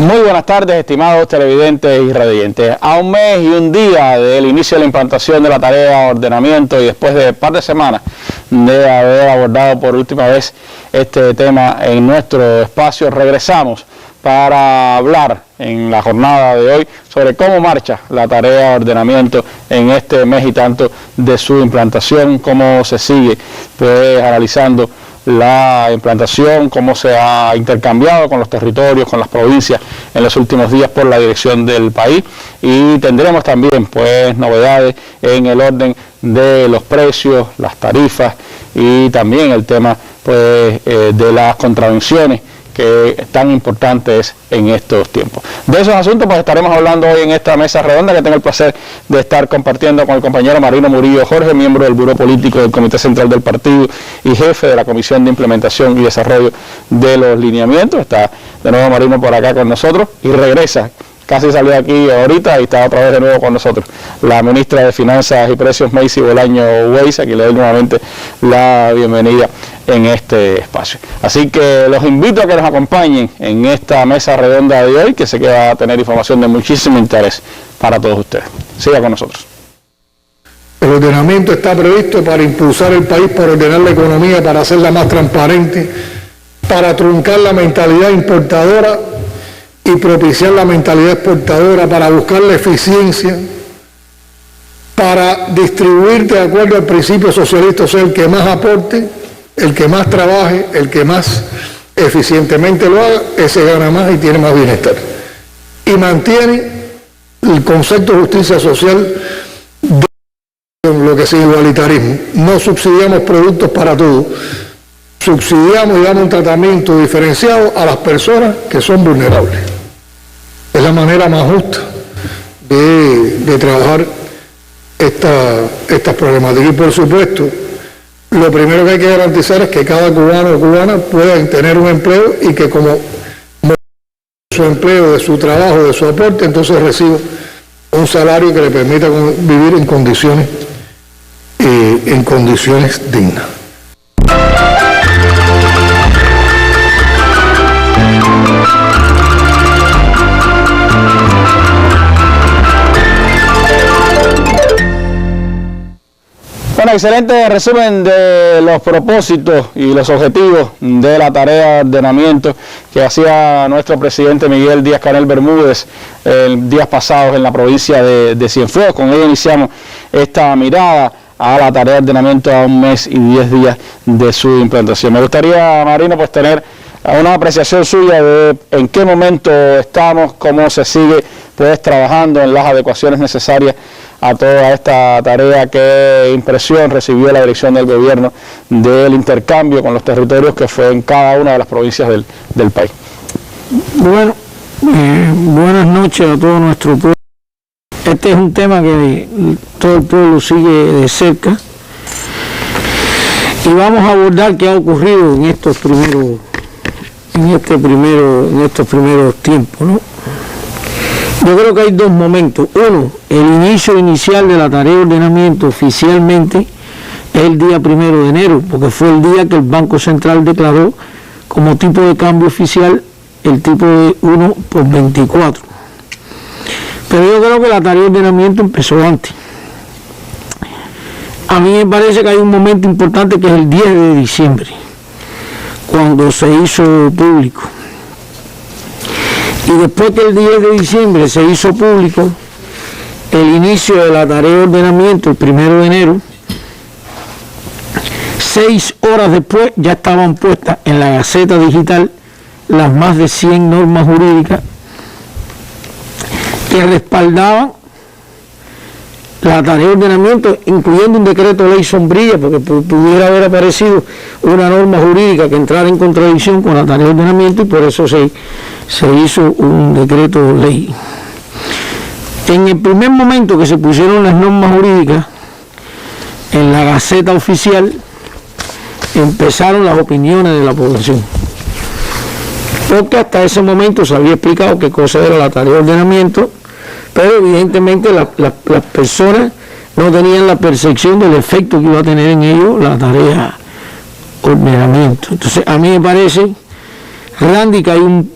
Muy buenas tardes, estimados televidentes y radiantes. A un mes y un día del inicio de la implantación de la tarea de ordenamiento y después de un par de semanas de haber abordado por última vez este tema en nuestro espacio, regresamos para hablar en la jornada de hoy sobre cómo marcha la tarea de ordenamiento en este mes y tanto de su implantación, cómo se sigue analizando la implantación, cómo se ha intercambiado con los territorios, con las provincias en los últimos días por la dirección del país, y tendremos también novedades en el orden de los precios, las tarifas y también el tema de las contravenciones que tan importante es en estos tiempos. De esos asuntos estaremos hablando hoy en esta mesa redonda, que tengo el placer de estar compartiendo con el compañero Marino Murillo Jorge, miembro del Buró Político del Comité Central del Partido y jefe de la Comisión de Implementación y Desarrollo de los Lineamientos. Está de nuevo Marino por acá con nosotros y regresa. Casi salió aquí ahorita y está otra vez de nuevo con nosotros la ministra de Finanzas y Precios, Macy Bolaño Weiss, a quien le doy nuevamente la bienvenida en este espacio. Así que los invito a que nos acompañen en esta mesa redonda de hoy, que sé que va a tener información de muchísimo interés para todos ustedes. Siga con nosotros. El ordenamiento está previsto para impulsar el país, para ordenar la economía, para hacerla más transparente, para truncar la mentalidad importadora y propiciar la mentalidad exportadora, para buscar la eficiencia, para distribuir de acuerdo al principio socialista, o sea, el que más aporte, el que más trabaje, el que más eficientemente lo haga, ese gana más y tiene más bienestar. Y mantiene el concepto de justicia social de lo que es igualitarismo. No subsidiamos productos para todos, subsidiamos y damos un tratamiento diferenciado a las personas que son vulnerables. Es la manera más justa de trabajar estas problemáticas. Y por supuesto, lo primero que hay que garantizar es que cada cubano o cubana pueda tener un empleo y que como de su empleo, de su trabajo, de su aporte, entonces reciba un salario que le permita vivir en condiciones dignas. Bueno, excelente resumen de los propósitos y los objetivos de la tarea de ordenamiento que hacía nuestro presidente Miguel Díaz-Canel Bermúdez días pasados en la provincia de Cienfuegos. Con ella iniciamos esta mirada a la tarea de ordenamiento a un mes y 10 días de su implantación. Me gustaría, Marino, tener una apreciación suya de en qué momento estamos, cómo se sigue trabajando en las adecuaciones necesarias a toda esta tarea. ¿Qué impresión recibió la dirección del gobierno del intercambio con los territorios que fue en cada una de las provincias del país? Bueno, buenas noches a todo nuestro pueblo. Este es un tema que todo el pueblo sigue de cerca y vamos a abordar qué ha ocurrido en estos primeros tiempos, ¿no? Yo creo que hay dos momentos. Uno, el inicio inicial de la tarea de ordenamiento oficialmente es el día 1 de enero, porque fue el día que el Banco Central declaró como tipo de cambio oficial el tipo de 1/24. Pero yo creo que la tarea de ordenamiento empezó antes. A mí me parece que hay un momento importante que es el 10 de diciembre, cuando se hizo público. Y después que el 10 de diciembre se hizo público el inicio de la tarea de ordenamiento, el 1 de enero, 6 horas después ya estaban puestas en la Gaceta Digital las más de 100 normas jurídicas que respaldaban la tarea de ordenamiento, incluyendo un decreto de ley sombrilla, porque pudiera haber aparecido una norma jurídica que entrara en contradicción con la tarea de ordenamiento, y por eso se hizo un decreto de ley. En el primer momento que se pusieron las normas jurídicas en la Gaceta Oficial, empezaron las opiniones de la población, porque hasta ese momento se había explicado qué cosa era la tarea de ordenamiento, pero evidentemente las personas no tenían la percepción del efecto que iba a tener en ellos la tarea de ordenamiento. Entonces, a mí me parece Randy, que hay un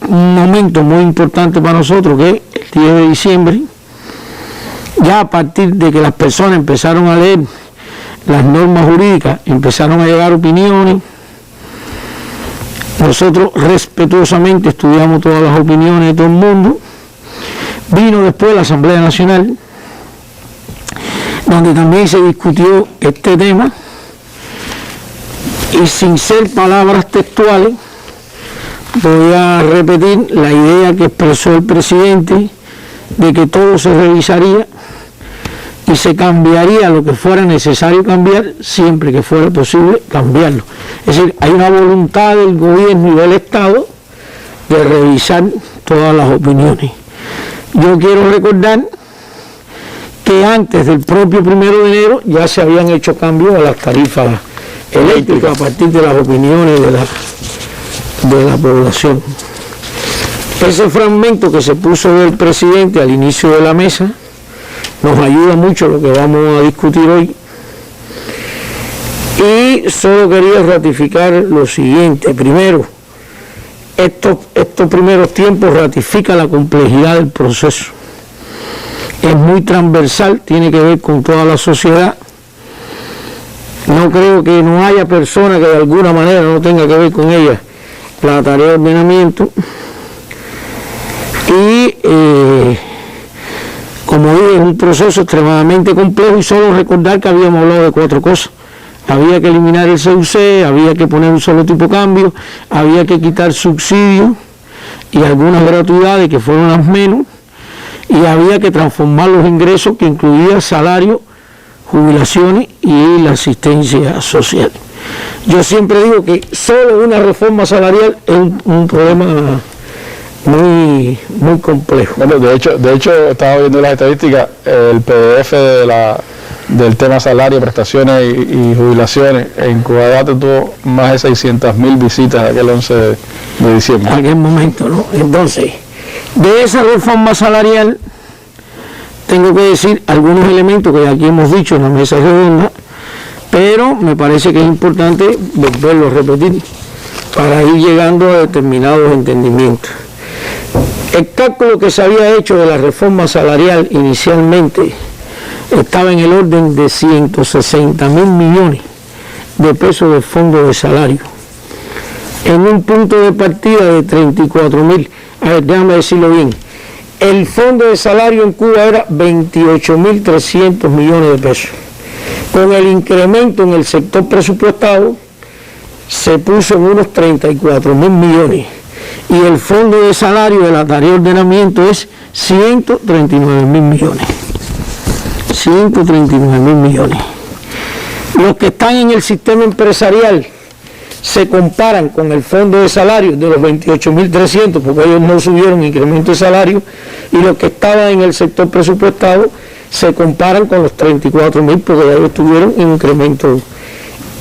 momento muy importante para nosotros, que es el 10 de diciembre, ya a partir de que las personas empezaron a leer las normas jurídicas, empezaron a llegar opiniones. Nosotros respetuosamente estudiamos todas las opiniones de todo el mundo. Vino después la Asamblea Nacional, donde también se discutió este tema, y sin ser palabras textuales, voy a repetir la idea que expresó el presidente de que todo se revisaría y se cambiaría lo que fuera necesario cambiar, siempre que fuera posible cambiarlo. Es decir, hay una voluntad del gobierno y del Estado de revisar todas las opiniones. Yo quiero recordar que antes del propio 1 de enero ya se habían hecho cambios a las tarifas eléctricas a partir de las opiniones de la población. Ese fragmento que se puso del presidente al inicio de la mesa nos ayuda mucho a lo que vamos a discutir hoy. Y solo quería ratificar lo siguiente. Primero, estos primeros tiempos ratifica la complejidad del proceso. Es muy transversal, tiene que ver con toda la sociedad. No creo que no haya persona que de alguna manera no tenga que ver con ella la tarea de ordenamiento. Y como dije, es un proceso extremadamente complejo, y solo recordar que habíamos hablado de 4 cosas. Había que eliminar el CUC, había que poner un solo tipo de cambio, había que quitar subsidios y algunas gratuidades que fueron las menos, y había que transformar los ingresos, que incluía salarios, jubilaciones y la asistencia social. Yo siempre digo que solo una reforma salarial es un problema muy complejo. Bueno, de hecho estaba viendo las estadísticas, el PDF del tema salario, prestaciones y jubilaciones en Cubadate tuvo más de 600.000 visitas aquel 11 de diciembre. En aquel momento, ¿no? Entonces, de esa reforma salarial tengo que decir algunos elementos que aquí hemos dicho en la mesa redonda, pero me parece que es importante volverlo a repetir para ir llegando a determinados entendimientos. El cálculo que se había hecho de la reforma salarial inicialmente estaba en el orden de 160.000 millones de pesos de fondo de salario, en un punto de partida de 34.000. A ver, déjame decirlo bien. El fondo de salario en Cuba era 28.300 millones de pesos. Con el incremento en el sector presupuestado se puso en unos 34.000 millones. Y el fondo de salario de la tarea de ordenamiento es 139.000 millones. 139.000 millones. Los que están en el sistema empresarial se comparan con el fondo de salario de los 28.300, porque ellos no subieron incremento de salario, y los que estaban en el sector presupuestado se comparan con los 34.000, porque ellos tuvieron un incremento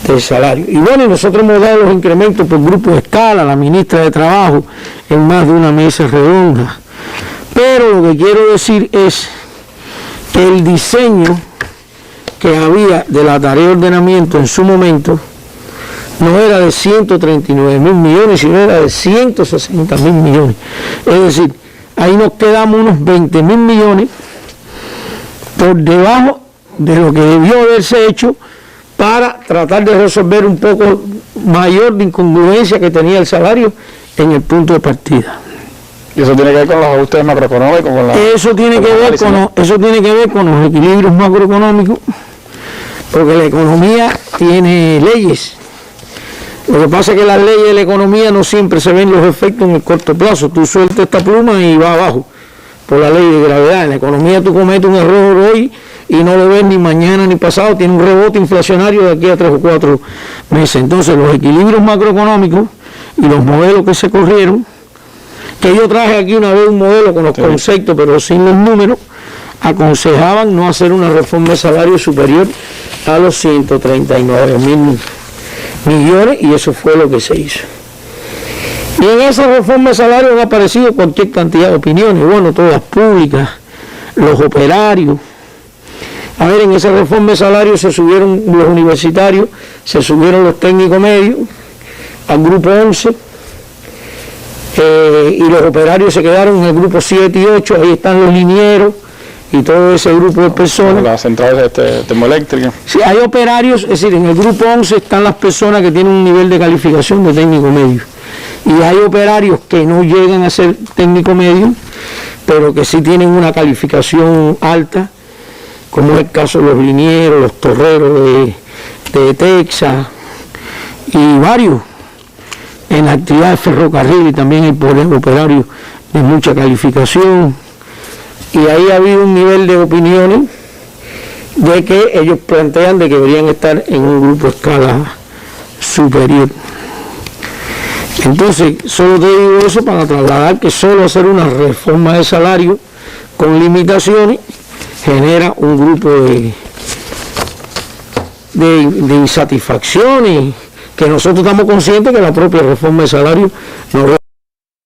de salario. Y bueno, nosotros hemos dado los incrementos por grupo de escala, la ministra de Trabajo, en más de una mesa redonda. Pero lo que quiero decir es que el diseño que había de la tarea de ordenamiento en su momento no era de 139.000 millones, sino era de 160.000 millones. Es decir, ahí nos quedamos unos 20.000 millones por debajo de lo que debió haberse hecho para tratar de resolver un poco mayor de incongruencia que tenía el salario en el punto de partida. Y eso tiene que ver con los ajustes macroeconómicos, eso tiene que ver con los equilibrios macroeconómicos, porque la economía tiene leyes. Lo que pasa es que las leyes de la economía no siempre se ven los efectos en el corto plazo. Tú sueltas esta pluma y va abajo por la ley de gravedad. En la economía tú cometes un error hoy y no lo ves ni mañana ni pasado, tiene un rebote inflacionario de aquí a 3 o 4 meses. Entonces los equilibrios macroeconómicos y los modelos que se corrieron, que yo traje aquí una vez un modelo con los conceptos pero sin los números, aconsejaban no hacer una reforma de salario superior a los 139.000 millones, y eso fue lo que se hizo. Y en esa reforma de salario han aparecido cualquier cantidad de opiniones, bueno, todas públicas, los operarios. A ver, en esa reforma de salario se subieron los universitarios, se subieron los técnicos medios al grupo 11, y los operarios se quedaron en el grupo 7 y 8, ahí están los linieros y todo ese grupo de personas. Las centrales termoeléctricas. Sí, hay operarios, es decir, en el grupo 11 están las personas que tienen un nivel de calificación de técnico medio. Y hay operarios que no llegan a ser técnico medio, pero que sí tienen una calificación alta, como es el caso de los linieros, los torreros de Texas y varios. En la actividad de ferrocarril y también hay operarios de mucha calificación. Y ahí ha habido un nivel de opiniones de que ellos plantean de que deberían estar en un grupo a escala superior. Entonces, solo te digo eso para trasladar que solo hacer una reforma de salario con limitaciones genera un grupo de insatisfacciones que nosotros estamos conscientes que la propia reforma de salario no es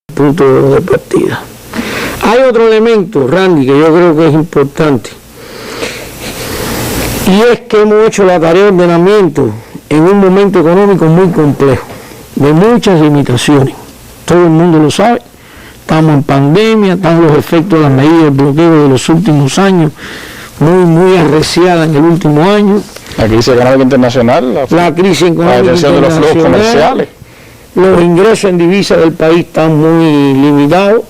el punto de partida. Hay otro elemento, Randy, que yo creo que es importante, y es que hemos hecho la tarea de ordenamiento en un momento económico muy complejo, de muchas limitaciones. Todo el mundo lo sabe, estamos en pandemia, están los efectos de las medidas de bloqueo de los últimos años, muy arreciada en el último año. La crisis económica internacional, la crisis económica internacional, de los flujos comerciales. Los ingresos en divisas del país están muy limitados.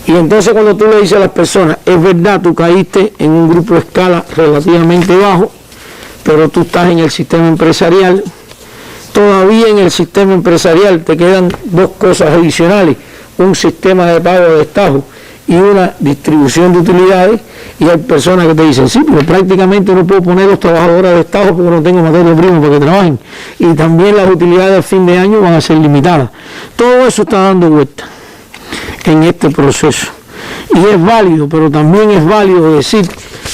Y entonces cuando tú le dices a las personas, es verdad, tú caíste en un grupo de escala relativamente bajo, pero tú estás en el sistema empresarial, todavía en el sistema empresarial te quedan dos cosas adicionales, un sistema de pago de destajo y una distribución de utilidades, y hay personas que te dicen, sí, pero prácticamente no puedo poner los trabajadores de destajo porque no tengo materia prima para que trabajen, y también las utilidades a fin de año van a ser limitadas. Todo eso está dando vuelta en este proceso, y es válido, pero también es válido decir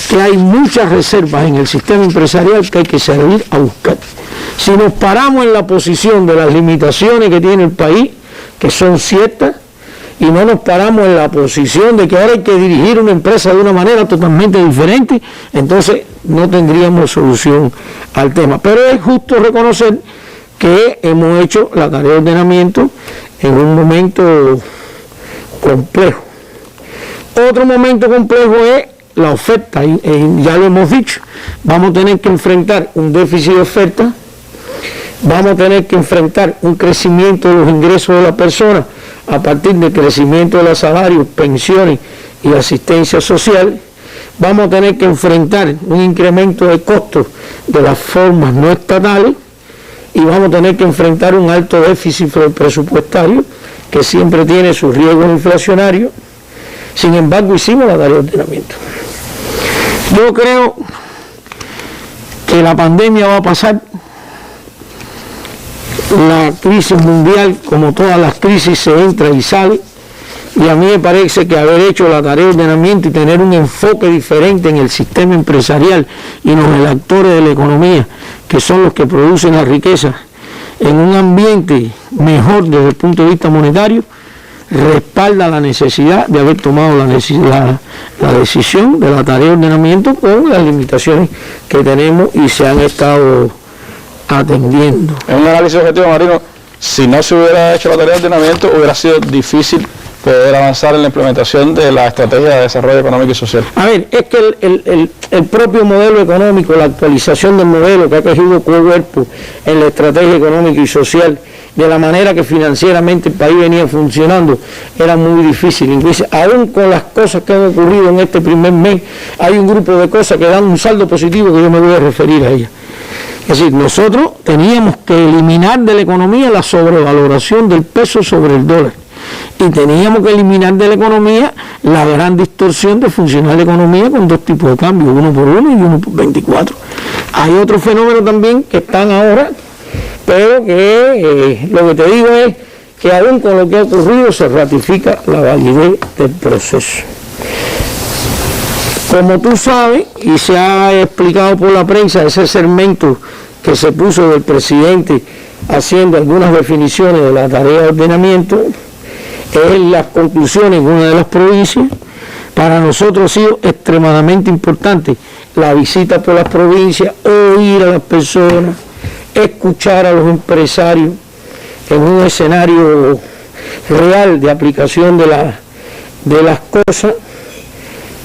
que hay muchas reservas en el sistema empresarial que hay que salir a buscar. Si nos paramos en la posición de las limitaciones que tiene el país, que son ciertas, y no nos paramos en la posición de que ahora hay que dirigir una empresa de una manera totalmente diferente, entonces no tendríamos solución al tema. Pero es justo reconocer que hemos hecho la tarea de ordenamiento en un momento complejo. Otro momento complejo es la oferta, ya lo hemos dicho, vamos a tener que enfrentar un déficit de oferta, vamos a tener que enfrentar un crecimiento de los ingresos de la persona a partir del crecimiento de los salarios, pensiones y asistencia social, vamos a tener que enfrentar un incremento de costos de las formas no estatales y vamos a tener que enfrentar un alto déficit presupuestario que siempre tiene sus riesgos inflacionarios. Sin embargo, hicimos la tarea de ordenamiento. Yo creo que la pandemia va a pasar. La crisis mundial, como todas las crisis, se entra y sale, y a mí me parece que haber hecho la tarea de ordenamiento y tener un enfoque diferente en el sistema empresarial y en los actores de la economía, que son los que producen la riqueza, en un ambiente mejor desde el punto de vista monetario, respalda la necesidad de haber tomado la decisión de la tarea de ordenamiento con las limitaciones que tenemos y se han estado atendiendo. En un análisis objetivo, Marino, si no se hubiera hecho la tarea de ordenamiento, hubiera sido difícil poder avanzar en la implementación de la estrategia de desarrollo económico y social. A ver, es que el propio modelo económico, la actualización del modelo que ha cogido cuerpo en la estrategia económica y social, de la manera que financieramente el país venía funcionando, era muy difícil. Incluso, aún con las cosas que han ocurrido en este primer mes, hay un grupo de cosas que dan un saldo positivo que yo me voy a referir a ellas. Es decir, nosotros teníamos que eliminar de la economía la sobrevaloración del peso sobre el dólar. Y teníamos que eliminar de la economía la gran distorsión de funcionar la economía con dos tipos de cambio, uno por 1 y uno por 24. Hay otro fenómeno también que están ahora, pero que lo que te digo es que aún con lo que ha ocurrido se ratifica la validez del proceso. Como tú sabes, y se ha explicado por la prensa, ese segmento que se puso del presidente haciendo algunas definiciones de la tarea de ordenamiento, es las conclusiones en una de las provincias. Para nosotros ha sido extremadamente importante la visita por las provincias, oír a las personas, escuchar a los empresarios en un escenario real de aplicación de las cosas,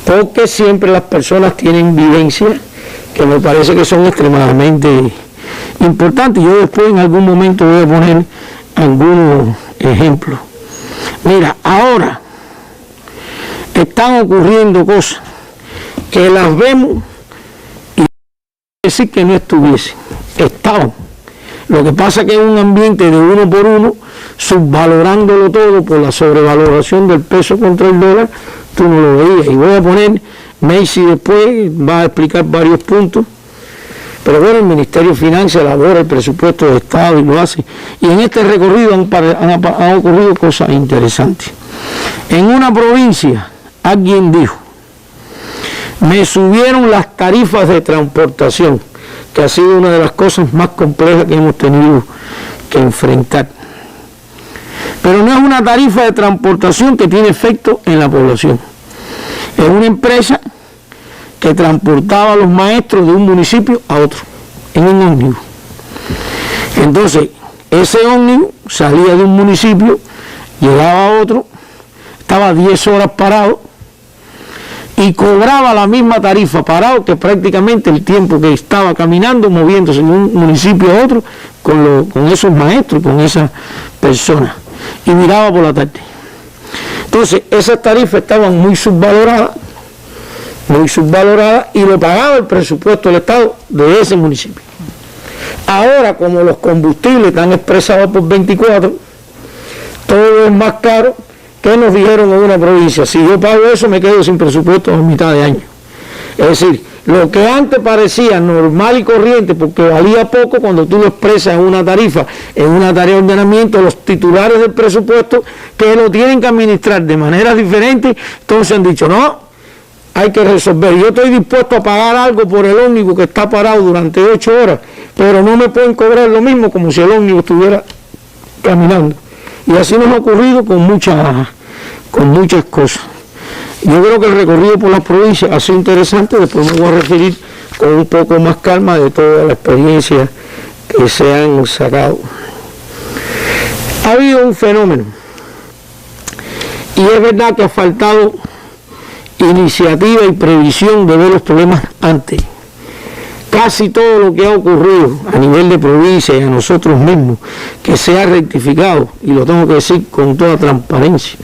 porque siempre las personas tienen vivencias que me parece que son extremadamente importantes. Yo después en algún momento voy a poner algunos ejemplos. Mira, ahora están ocurriendo cosas que las vemos y decir que no estuviesen, estaban. Lo que pasa es que en un ambiente de uno por uno, subvalorándolo todo por la sobrevaloración del peso contra el dólar, tú no lo veías. Y voy a poner, Macy después va a explicar varios puntos, pero bueno, el Ministerio de Finanzas elabora el presupuesto de Estado y lo hace. Y en este recorrido han ocurrido cosas interesantes. En una provincia, alguien dijo, me subieron las tarifas de transportación, que ha sido una de las cosas más complejas que hemos tenido que enfrentar. Pero no es una tarifa de transportación que tiene efecto en la población. Es una empresa que transportaba a los maestros de un municipio a otro, en un ómnibus. Entonces, ese ómnibus salía de un municipio, llegaba a otro, estaba 10 horas parado, y cobraba la misma tarifa parado que prácticamente el tiempo que estaba caminando, moviéndose de un municipio a otro con esos maestros, con esas personas, y miraba por la tarde. Entonces esas tarifas estaban muy subvaloradas y lo pagaba el presupuesto del Estado de ese municipio. Ahora, como los combustibles están expresados por 24, todo es más caro. ¿Qué nos dijeron en una provincia? Si yo pago eso, me quedo sin presupuesto a mitad de año. Es decir, lo que antes parecía normal y corriente, porque valía poco, cuando tú lo expresas en una tarifa de ordenamiento, los titulares del presupuesto, que lo tienen que administrar de maneras diferentes, entonces han dicho, no, hay que resolver. Yo estoy dispuesto a pagar algo por el ómnibus que está parado durante 8 horas, pero no me pueden cobrar lo mismo como si el ómnibus estuviera caminando. Y así nos ha ocurrido con muchas cosas. Yo creo que el recorrido por las provincias ha sido interesante, después me voy a referir con un poco más calma de toda la experiencia que se han sacado. Ha habido un fenómeno, y es verdad que ha faltado iniciativa y previsión de ver los problemas antes. Casi todo lo que ha ocurrido a nivel de provincia y a nosotros mismos, que se ha rectificado, y lo tengo que decir con toda transparencia,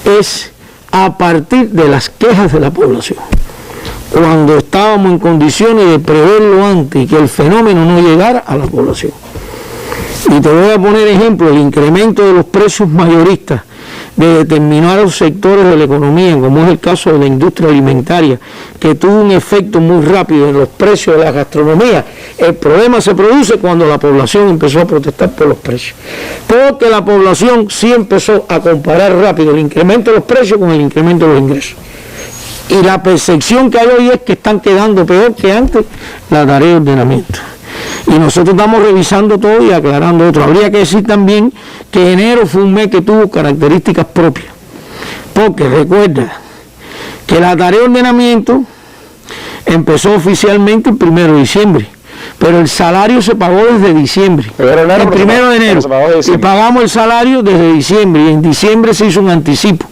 es a partir de las quejas de la población. Cuando estábamos en condiciones de preverlo antes y que el fenómeno no llegara a la población. Y te voy a poner ejemplo, el incremento de los precios mayoristas de determinados sectores de la economía, como es el caso de la industria alimentaria, que tuvo un efecto muy rápido en los precios de la gastronomía. El problema se produce cuando la población empezó a protestar por los precios, porque la población sí empezó a comparar rápido el incremento de los precios con el incremento de los ingresos. Y la percepción que hay hoy es que están quedando peor que antes la tarea de ordenamiento. Y nosotros estamos revisando todo y aclarando otro. Habría que decir también que enero fue un mes que tuvo características propias, porque recuerda que la tarea de ordenamiento empezó oficialmente el 1 de diciembre, pero el salario se pagó desde diciembre, el 1 de enero, y pagamos el salario desde diciembre, y en diciembre se hizo un anticipo.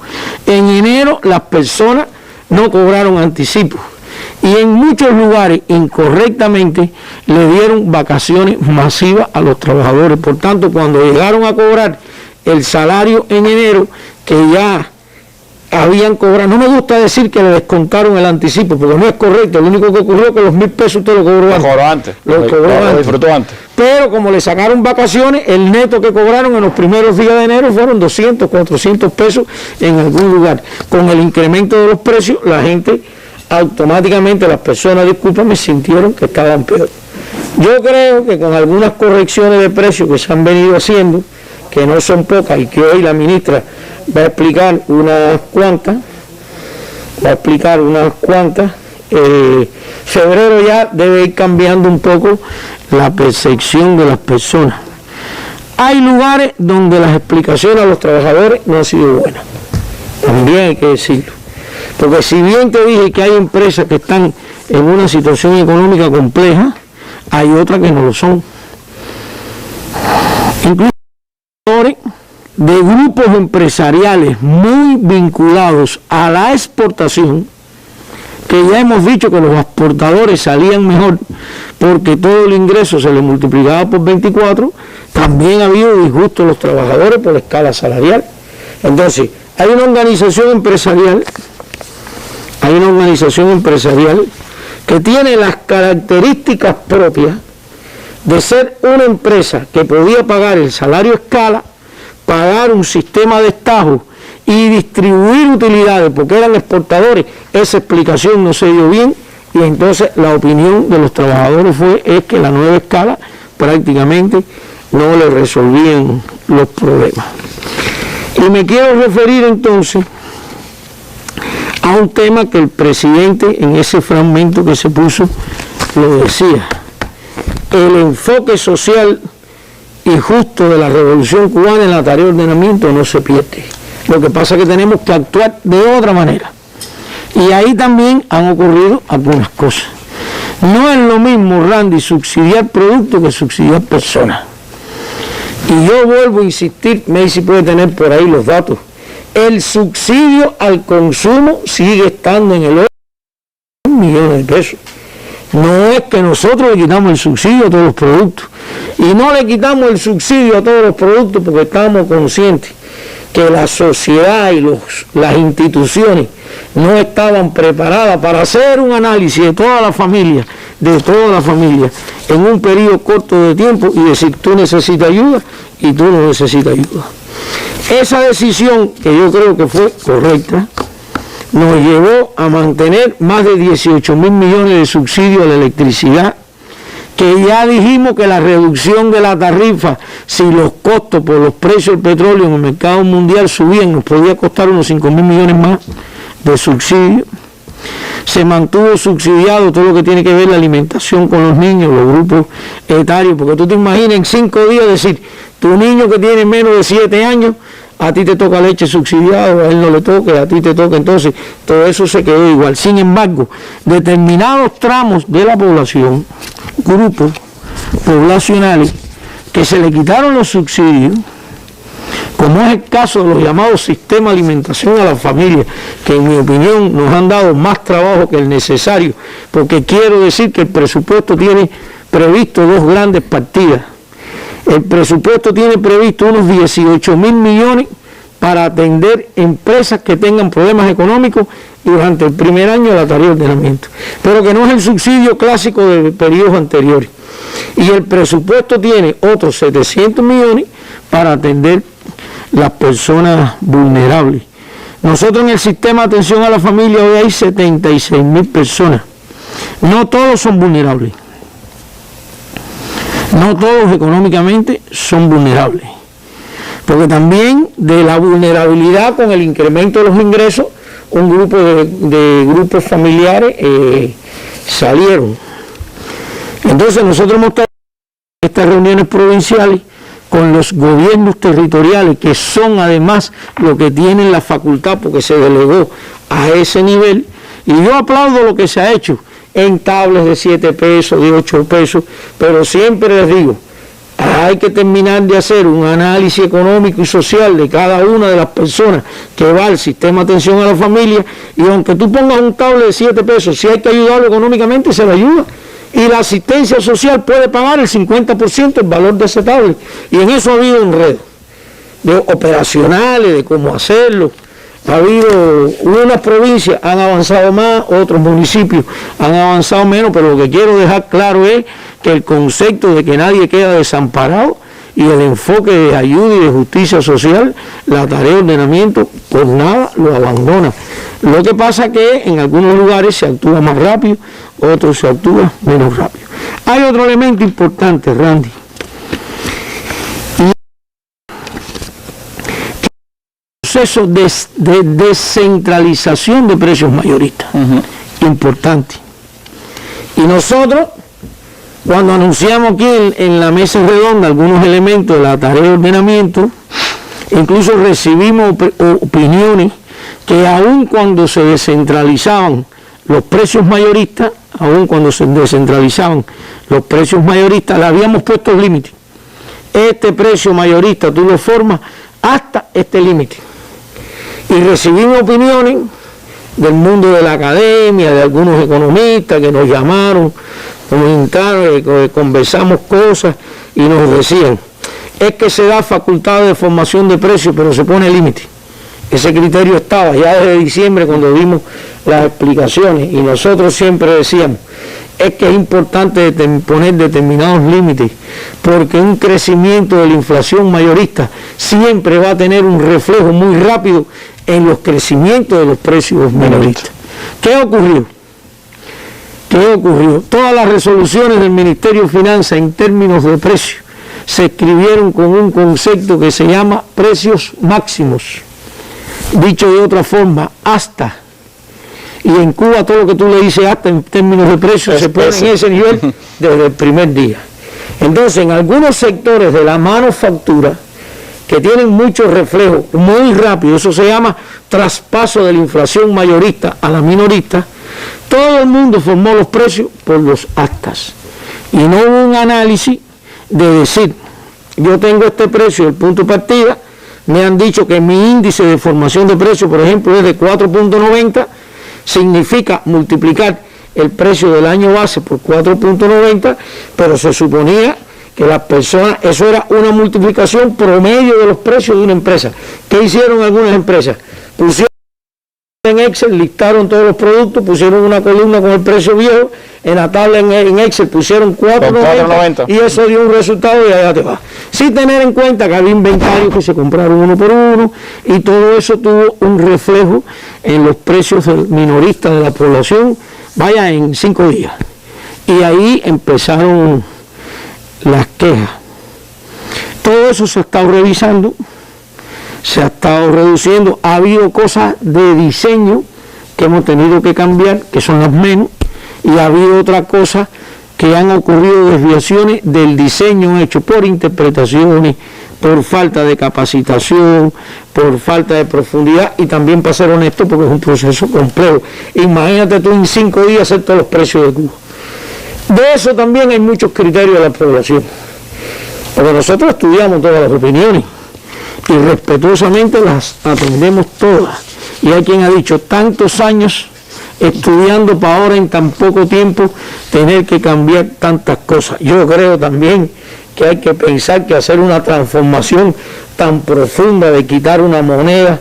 En enero las personas no cobraron anticipo. Y en muchos lugares, incorrectamente, le dieron vacaciones masivas a los trabajadores. Por tanto, cuando llegaron a cobrar el salario en enero, que ya habían cobrado, no me gusta decir que le descontaron el anticipo, porque no es correcto. Lo único que ocurrió es que los 1.000 pesos usted lo cobró antes. Lo disfrutó antes. Pero como le sacaron vacaciones, el neto que cobraron en los primeros días de enero fueron 200, 400 pesos en algún lugar. Con el incremento de los precios, la gente automáticamente, las personas, discúlpame, sintieron que estaban peor. Yo creo que con algunas correcciones de precios que se han venido haciendo, que no son pocas y que hoy la ministra va a explicar unas cuantas, febrero ya debe ir cambiando un poco la percepción de las personas. Hay lugares donde las explicaciones a los trabajadores no han sido buenas, también hay que decirlo. Porque si bien te dije que hay empresas que están en una situación económica compleja, hay otras que no lo son. Incluso de grupos empresariales muy vinculados a la exportación, que ya hemos dicho que los exportadores salían mejor porque todo el ingreso se le multiplicaba por 24, también ha habido disgusto de los trabajadores por la escala salarial. Entonces, hay una organización empresarial que tiene las características propias de ser una empresa que podía pagar el salario escala, pagar un sistema de estajo y distribuir utilidades porque eran exportadores. Esa explicación no se dio bien y entonces la opinión de los trabajadores es que la nueva escala prácticamente no le resolvían los problemas. Y me quiero referir entonces a un tema que el presidente en ese fragmento que se puso lo decía: el enfoque social y justo de la Revolución Cubana en la tarea de ordenamiento no se pierde. Lo que pasa es que tenemos que actuar de otra manera. Y ahí también han ocurrido algunas cosas. No es lo mismo, Randy, subsidiar productos que subsidiar personas. Y yo vuelvo a insistir, Macy puede tener por ahí los datos. El subsidio al consumo sigue estando en el orden de 1 millón de pesos. No es que nosotros le quitamos el subsidio a todos los productos. Y no le quitamos el subsidio a todos los productos porque estamos conscientes que la sociedad y las instituciones no estaban preparadas para hacer un análisis de toda la familia, en un periodo corto de tiempo y decir: tú necesitas ayuda y tú no necesitas ayuda. Esa decisión, que yo creo que fue correcta, nos llevó a mantener más de 18.000 millones de subsidios a la electricidad, que ya dijimos que la reducción de la tarifa, si los costos por los precios del petróleo en el mercado mundial subían, nos podía costar unos 5.000 millones más de subsidios. Se mantuvo subsidiado todo lo que tiene que ver la alimentación con los niños, los grupos etarios, porque tú te imaginas en 5 días decir: tu niño que tiene menos de 7 años, a ti te toca leche subsidiada, a él no le toca, a ti te toca. Entonces todo eso se quedó igual. Sin embargo, determinados tramos de la población, grupos poblacionales que se le quitaron los subsidios, como es el caso de los llamados sistemas de alimentación a la familia, que en mi opinión nos han dado más trabajo que el necesario, porque quiero decir que el presupuesto tiene previsto 2 grandes partidas. El presupuesto tiene previsto unos 18.000 millones para atender empresas que tengan problemas económicos durante el primer año de la tarea de ordenamiento, pero que no es el subsidio clásico de periodos anteriores. Y el presupuesto tiene otros 700 millones para atender las personas vulnerables. Nosotros en el sistema de atención a la familia hoy hay 76.000 personas. No todos son vulnerables. No todos económicamente son vulnerables. Porque también de la vulnerabilidad con el incremento de los ingresos, un grupo de grupos familiares salieron. Entonces nosotros hemos estado en estas reuniones provinciales con los gobiernos territoriales, que son además los que tienen la facultad porque se delegó a ese nivel, y yo aplaudo lo que se ha hecho en tablas de 7 pesos, de 8 pesos, pero siempre les digo, hay que terminar de hacer un análisis económico y social de cada una de las personas que va al sistema de atención a la familia, y aunque tú pongas un tablet de 7 pesos, si hay que ayudarlo económicamente, se le ayuda. Y la asistencia social puede pagar el 50% del valor de ese tablet. Y en eso ha habido enredos de operacionales, de cómo hacerlo. Ha habido, unas provincias han avanzado más, otros municipios han avanzado menos, pero lo que quiero dejar claro es que el concepto de que nadie queda desamparado y el enfoque de ayuda y de justicia social, la tarea de ordenamiento, por nada lo abandona. Lo que pasa es que en algunos lugares se actúa más rápido, otros se actúa menos rápido. Hay otro elemento importante, Randy. Proceso de descentralización de precios mayoristas, importante. Y nosotros, cuando anunciamos aquí en la mesa redonda algunos elementos de la tarea de ordenamiento, incluso recibimos opiniones que aun cuando se descentralizaban los precios mayoristas, le habíamos puesto límites. Este precio mayorista tú lo formas hasta este límite. Y recibimos opiniones del mundo de la academia, de algunos economistas que nos llamaron, comentaron, conversamos cosas y nos decían, es que se da facultad de formación de precios, pero se pone límite. Ese criterio estaba ya desde diciembre cuando vimos las explicaciones, y nosotros siempre decíamos, es que es importante poner determinados límites, porque un crecimiento de la inflación mayorista siempre va a tener un reflejo muy rápido en los crecimientos de los precios minoristas. ¿Qué ocurrió? Todas las resoluciones del Ministerio de Finanzas en términos de precios se escribieron con un concepto que se llama precios máximos. Dicho de otra forma, hasta. Y en Cuba todo lo que tú le dices hasta en términos de precios se pone en ese nivel desde el primer día. Entonces, en algunos sectores de la manufactura que tienen mucho reflejo muy rápido, eso se llama traspaso de la inflación mayorista a la minorista, todo el mundo formó los precios por los actas. Y no hubo un análisis de decir, yo tengo este precio, el punto de partida, me han dicho que mi índice de formación de precios, por ejemplo, es de 4.90, significa multiplicar el precio del año base por 4.90, pero se suponía que las personas, eso era una multiplicación promedio de los precios de una empresa. ¿Qué hicieron algunas empresas? Pusieron en Excel, listaron todos los productos, pusieron una columna con el precio viejo, en la tabla en Excel pusieron 4.90 y eso dio un resultado y allá te va. Sin tener en cuenta que había inventarios que se compraron uno por uno y todo eso tuvo un reflejo en los precios minoristas de la población, vaya, en 5 días. Y ahí empezaron las quejas. Todo eso se ha estado revisando, se ha estado reduciendo, ha habido cosas de diseño que hemos tenido que cambiar, que son las menos, y ha habido otras cosas que han ocurrido desviaciones del diseño hecho por interpretaciones, por falta de capacitación, por falta de profundidad, y también, para ser honesto, porque es un proceso complejo. Imagínate tú en 5 días hacer todos los precios de Cuba. De eso también hay muchos criterios de la población, porque nosotros estudiamos todas las opiniones y respetuosamente las atendemos todas. Y hay quien ha dicho, tantos años estudiando para ahora en tan poco tiempo tener que cambiar tantas cosas. Yo creo también que hay que pensar que hacer una transformación tan profunda de quitar una moneda,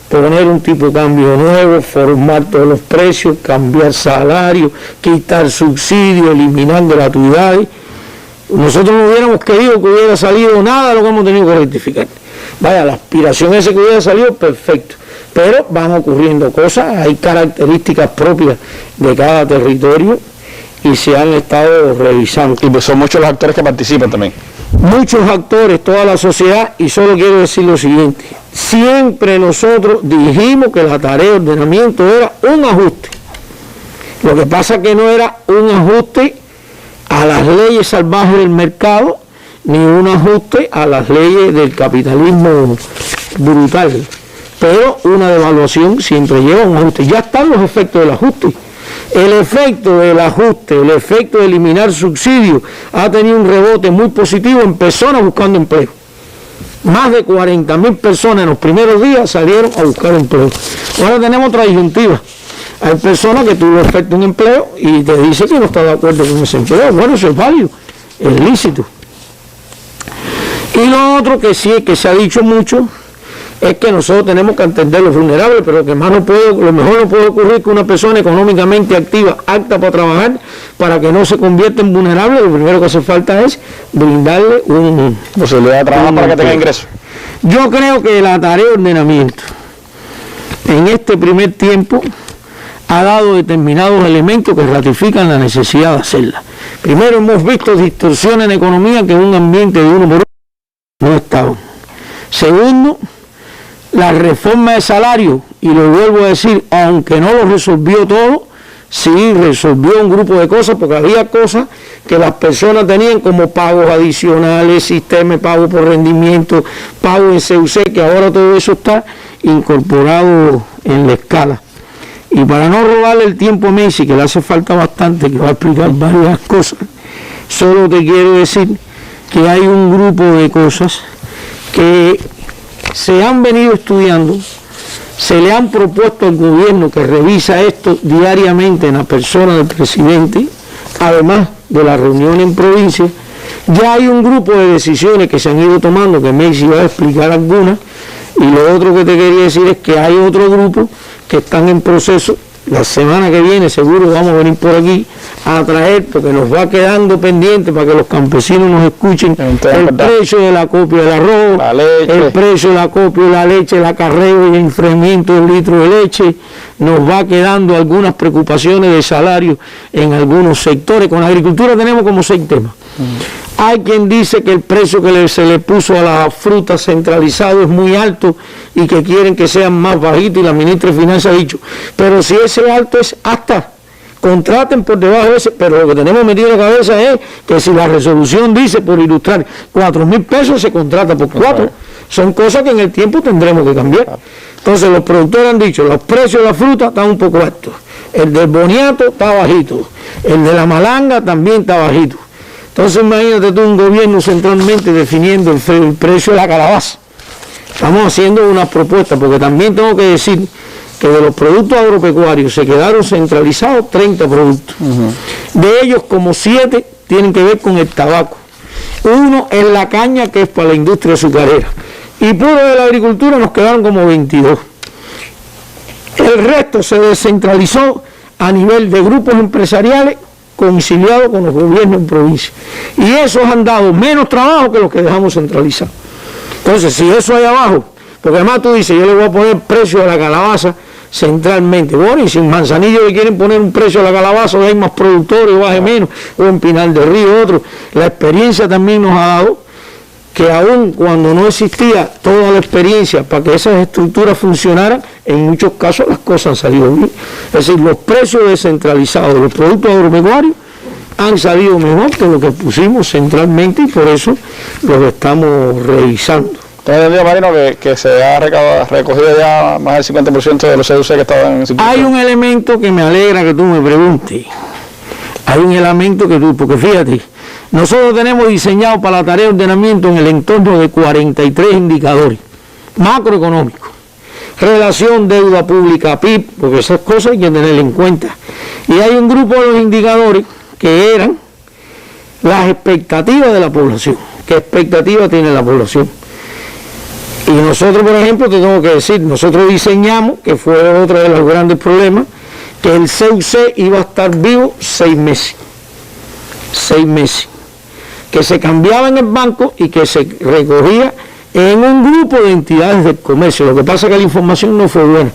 poner un tipo de cambio nuevo, formar todos los precios, cambiar salarios, quitar subsidios, eliminar gratuidades. Nosotros no hubiéramos querido que hubiera salido nada de lo que hemos tenido que rectificar. Vaya, la aspiración esa que hubiera salido, perfecto. Pero van ocurriendo cosas, hay características propias de cada territorio y se han estado revisando. Y pues son muchos los actores que participan también. Muchos actores, toda la sociedad, y solo quiero decir lo siguiente. Siempre nosotros dijimos que la tarea de ordenamiento era un ajuste. Lo que pasa es que no era un ajuste a las leyes salvajes del mercado, ni un ajuste a las leyes del capitalismo brutal. Pero una devaluación siempre lleva a un ajuste. Ya están los efectos del ajuste. El efecto del ajuste, el efecto de eliminar subsidios, ha tenido un rebote muy positivo en personas buscando empleo. Más de 40.000 personas en los primeros días salieron a buscar empleo. Ahora tenemos otra disyuntiva. Hay personas que tuvo efecto de un empleo y te dice que no está de acuerdo con ese empleo. Bueno, eso es válido, es lícito. Y lo otro que sí es que se ha dicho mucho es que nosotros tenemos que entender los vulnerables, pero lo que más lo mejor no puede ocurrir es que una persona económicamente activa, apta para trabajar, para que no se convierta en vulnerable, lo primero que hace falta es brindarle una posibilidad de trabajar para que tenga ingresos. Yo creo que la tarea de ordenamiento en este primer tiempo ha dado determinados elementos que ratifican la necesidad de hacerla. Primero, hemos visto distorsiones en la economía que en un ambiente de uno por uno no estaban. Segundo, la reforma de salario, y lo vuelvo a decir, aunque no lo resolvió todo, sí resolvió un grupo de cosas, porque había cosas que las personas tenían como pagos adicionales, sistema de pago por rendimiento, pago en CUC, que ahora todo eso está incorporado en la escala. Y para no robarle el tiempo a Messi, que le hace falta bastante, que va a explicar varias cosas, solo te quiero decir que hay un grupo de cosas que se han venido estudiando, se le han propuesto al gobierno que revisa esto diariamente en la persona del presidente, además de la reunión en provincia. Ya hay un grupo de decisiones que se han ido tomando, que Macy va a explicar algunas, y lo otro que te quería decir es que hay otro grupo que están en proceso. La semana que viene seguro vamos a venir por aquí a traer, porque nos va quedando pendiente para que los campesinos nos escuchen, el precio del acopio del arroz, el precio del acopio de la leche, el acarreo y el enfriamiento del litro de leche. Nos va quedando algunas preocupaciones de salario en algunos sectores. Con la agricultura tenemos como 6 temas. Hay quien dice que el precio que se le puso a la fruta centralizado es muy alto y que quieren que sean más bajitos, y la ministra de Finanzas ha dicho, pero si ese alto es hasta, contraten por debajo de ese, pero lo que tenemos metido en la cabeza es que si la resolución dice, por ilustrar, 4.000 pesos, se contrata por 4. Son cosas que en el tiempo tendremos que cambiar. Entonces los productores han dicho, los precios de la fruta están un poco altos, el del boniato está bajito, el de la malanga también está bajito. Entonces imagínate tú un gobierno centralmente definiendo el precio de la calabaza. Estamos haciendo una propuesta, porque también tengo que decir que de los productos agropecuarios se quedaron centralizados 30 productos. De ellos como 7 tienen que ver con el tabaco. Uno es la caña, que es para la industria azucarera. Y puro de la agricultura nos quedaron como 22. El resto se descentralizó a nivel de grupos empresariales conciliado con los gobiernos en provincia. Y esos han dado menos trabajo que los que dejamos centralizados. Entonces, si eso hay abajo, porque además tú dices, yo le voy a poner precio a la calabaza centralmente. Bueno, y si en Manzanillo le quieren poner un precio a la calabaza, o hay más productores, o baje menos, o en Pinal del Río otro. La experiencia también nos ha dado que aún cuando no existía toda la experiencia para que esas estructuras funcionaran, en muchos casos las cosas han salido bien. Es decir, los precios descentralizados de los productos agropecuarios han salido mejor que lo que pusimos centralmente, y por eso los estamos revisando. Entonces, el día, Marino, que se ha recogido ya más del 50% de los CUC que estaban en circulación. Hay un elemento que me alegra que tú me preguntes. Hay un elemento que tú, porque fíjate, nosotros tenemos diseñado para la tarea de ordenamiento en el entorno de 43 indicadores macroeconómicos. Relación deuda pública PIB, porque esas cosas hay que tener en cuenta. Y hay un grupo de los indicadores que eran las expectativas de la población. ¿Qué expectativa tiene la población? Y nosotros, por ejemplo, te tengo que decir, nosotros diseñamos, que fue otro de los grandes problemas, que el CUC iba a estar vivo 6 meses. 6 meses. Que se cambiaba en el banco y que se recogía en un grupo de entidades del comercio. Lo que pasa es que la información no fue buena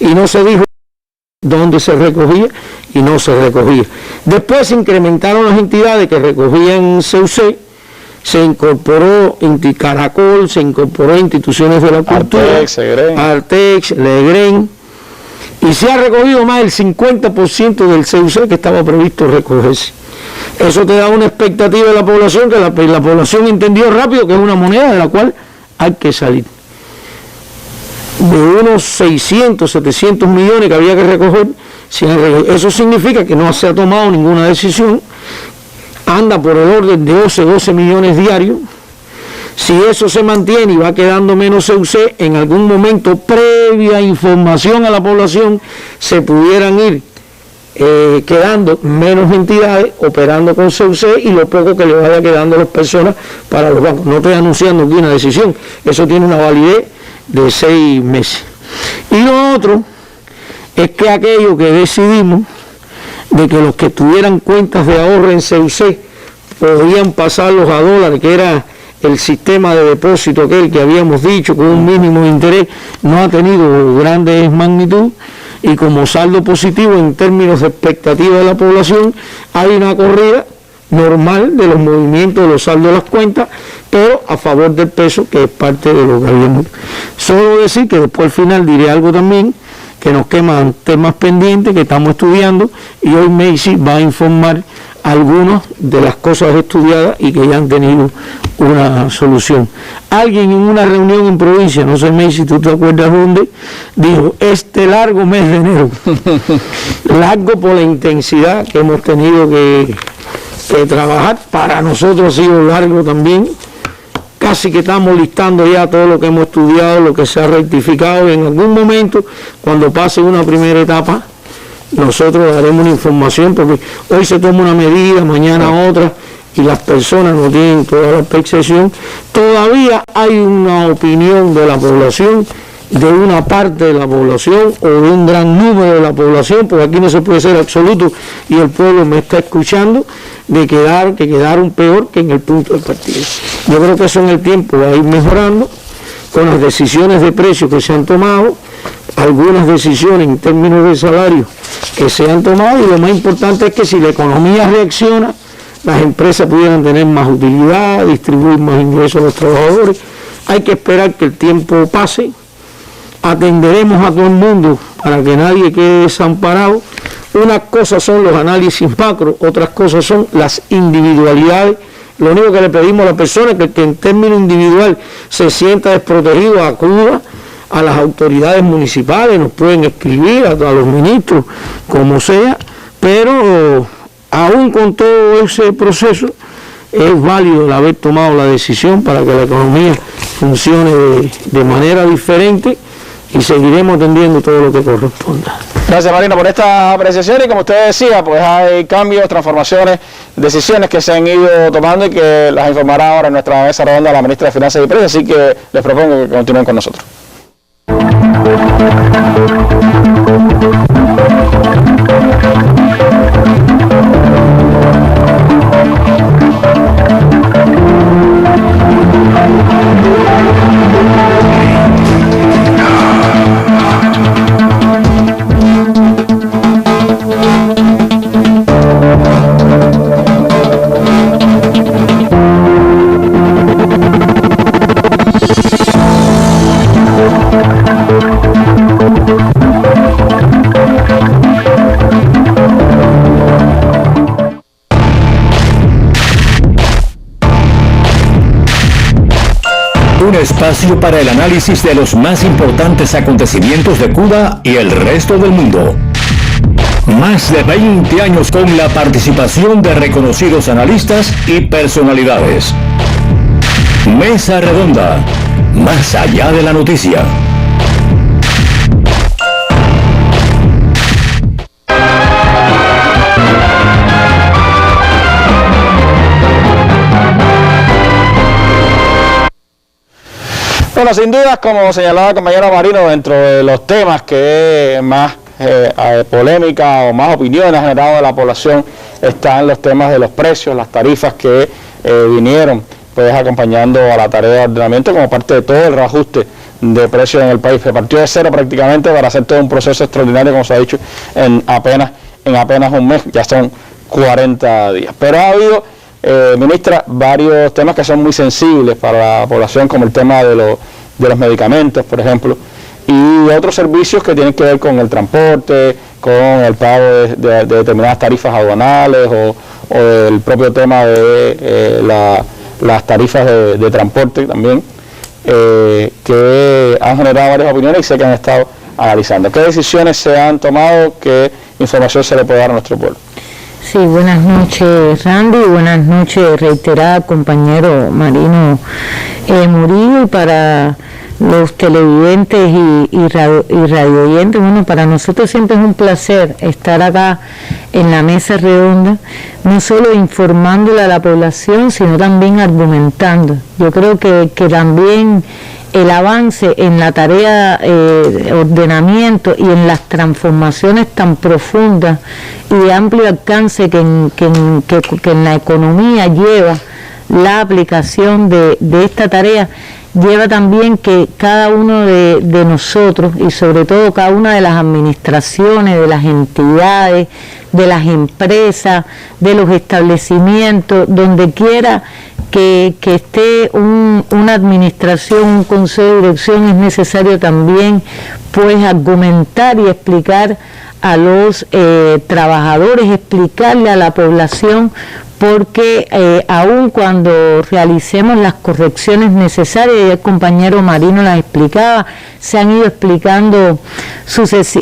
y no se dijo dónde se recogía y no se recogía. Después se incrementaron las entidades que recogían CUC, se incorporó Caracol, se incorporó instituciones de la cultura, Artex, Legren, y se ha recogido más del 50% del CUC que estaba previsto recogerse. Eso te da una expectativa de la población, que la población entendió rápido que es una moneda de la cual hay que salir. De unos 600, 700 millones que había que recoger, eso significa que no se ha tomado ninguna decisión, anda por el orden de 12 millones diarios. Si eso se mantiene y va quedando menos CUC, en algún momento, previa información a la población, se pudieran ir quedando menos entidades operando con CUC, y lo poco que le vaya quedando a las personas para los bancos. No estoy anunciando aquí una decisión, eso tiene una validez de 6 meses. Y lo otro es que aquello que decidimos de que los que tuvieran cuentas de ahorro en CUC podían pasarlos a dólares, que era el sistema de depósito aquel que habíamos dicho con un mínimo de interés, no ha tenido grandes magnitudes, y como saldo positivo en términos de expectativa de la población, hay una corrida normal de los movimientos de los saldos de las cuentas, pero a favor del peso, que es parte de lo que habíamos. Solo decir que después al final diré algo también, que nos queman temas pendientes que estamos estudiando, y hoy Macy va a informar algunas de las cosas estudiadas y que ya han tenido una solución. Alguien en una reunión en provincia, no sé Macy, tú te acuerdas dónde, dijo, este largo mes de enero, largo por la intensidad que hemos tenido que trabajar, para nosotros ha sido largo también, casi que estamos listando ya todo lo que hemos estudiado, lo que se ha rectificado, y en algún momento, cuando pase una primera etapa, nosotros daremos una información, porque hoy se toma una medida, mañana otra, y las personas no tienen toda la percepción. Todavía hay una opinión de la población, de una parte de la población o de un gran número de la población, porque aquí no se puede ser absoluto, y el pueblo me está escuchando, de que quedaron peor que en el punto de partida. Yo creo que eso en el tiempo va a ir mejorando con las decisiones de precios que se han tomado, algunas decisiones en términos de salario que se han tomado, y lo más importante es que si la economía reacciona, las empresas pudieran tener más utilidad, distribuir más ingresos a los trabajadores. Hay que esperar que el tiempo pase, atenderemos a todo el mundo para que nadie quede desamparado. Unas cosas son los análisis macro, otras cosas son las individualidades. Lo único que le pedimos a la persona es que en términos individual se sienta desprotegido, acuda a las autoridades municipales, nos pueden escribir a los ministros, como sea, pero aún con todo ese proceso es válido el haber tomado la decisión para que la economía funcione de manera diferente, y seguiremos atendiendo todo lo que corresponda. Gracias, Marino, por esta apreciación, y como usted decía, pues hay cambios, transformaciones, decisiones que se han ido tomando y que las informará ahora en nuestra mesa redonda la ministra de Finanzas y Precios, así que les propongo que continúen con nosotros. Un espacio para el análisis de los más importantes acontecimientos de Cuba y el resto del mundo. Más de 20 años con la participación de reconocidos analistas y personalidades. Mesa Redonda, más allá de la noticia. Bueno, sin duda, como señalaba el compañero Marino, dentro de los temas que más polémica o más opiniones ha generado de la población están los temas de los precios, las tarifas que vinieron pues acompañando a la tarea de ordenamiento como parte de todo el reajuste de precios en el país. Se partió de cero prácticamente para hacer todo un proceso extraordinario, como se ha dicho, en apenas un mes, ya son 40 días. Pero ha habido, ministra, varios temas que son muy sensibles para la población, como el tema de los medicamentos, por ejemplo, y otros servicios que tienen que ver con el transporte, con el pago de determinadas tarifas aduanales o el propio tema de las tarifas de transporte también, que han generado varias opiniones y sé que han estado analizando. ¿Qué decisiones se han tomado? ¿Qué información se le puede dar a nuestro pueblo? Sí, buenas noches, Randy, buenas noches, reiterada, compañero Marino Murillo, y para los televidentes y radio oyentes. Bueno, para nosotros siempre es un placer estar acá en la mesa redonda, no solo informándole a la población, sino también argumentando. Yo creo que también el avance en la tarea de ordenamiento y en las transformaciones tan profundas y de amplio alcance que en la economía lleva la aplicación de esta tarea, lleva también que cada uno de nosotros, y sobre todo cada una de las administraciones, de las entidades, de las empresas, de los establecimientos, donde quiera que esté una administración, un consejo de dirección, es necesario también pues argumentar y explicar a los trabajadores, explicarle a la población, porque aun cuando realicemos las correcciones necesarias, y el compañero Marino las explicaba, se han ido explicando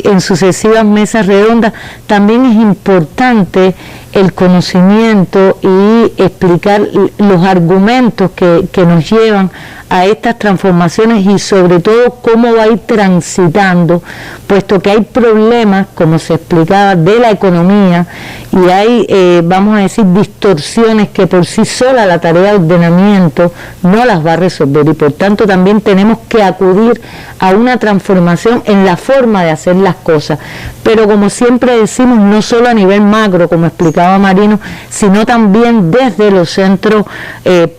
en sucesivas mesas redondas, también es importante el conocimiento y explicar los argumentos que nos llevan a estas transformaciones y sobre todo cómo va a ir transitando, puesto que hay problemas, como se explicaba, de la economía y hay, vamos a decir, distorsiones que por sí sola la tarea de ordenamiento no las va a resolver y por tanto también tenemos que acudir a una transformación en la forma de hacer las cosas. Pero como siempre decimos, no solo a nivel macro, como explicaba Marino, sino también desde los centros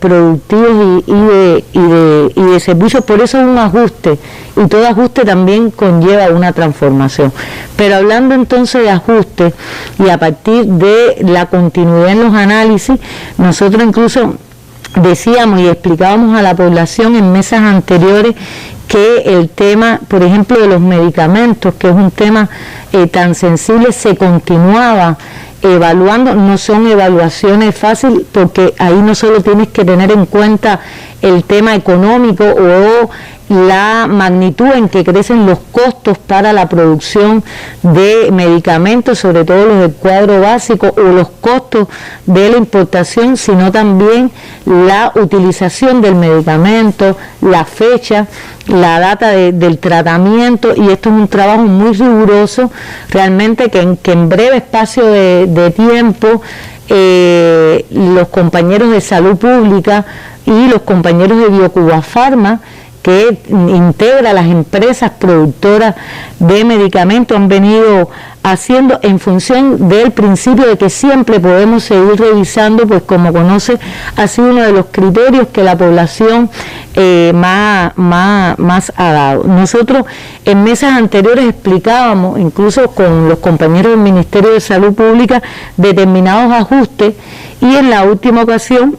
productivos y de servicios. Por eso es un ajuste, y todo ajuste también conlleva una transformación. Pero hablando entonces de ajuste, y a partir de la continuidad en los análisis, nosotros incluso decíamos y explicábamos a la población en mesas anteriores que el tema, por ejemplo, de los medicamentos, que es un tema tan sensible, se continuaba evaluando. No son evaluaciones fáciles, porque ahí no solo tienes que tener en cuenta el tema económico o la magnitud en que crecen los costos para la producción de medicamentos, sobre todo los del cuadro básico, o los costos de la importación, sino también la utilización del medicamento, la fecha, la data del tratamiento, y esto es un trabajo muy riguroso, realmente que en breve espacio de tiempo los compañeros de salud pública y los compañeros de Biocuba Pharma, que integra las empresas productoras de medicamentos, han venido haciendo en función del principio de que siempre podemos seguir revisando, pues como conoce, ha sido uno de los criterios que la población más ha dado. Nosotros en mesas anteriores explicábamos, incluso con los compañeros del Ministerio de Salud Pública, determinados ajustes, y en la última ocasión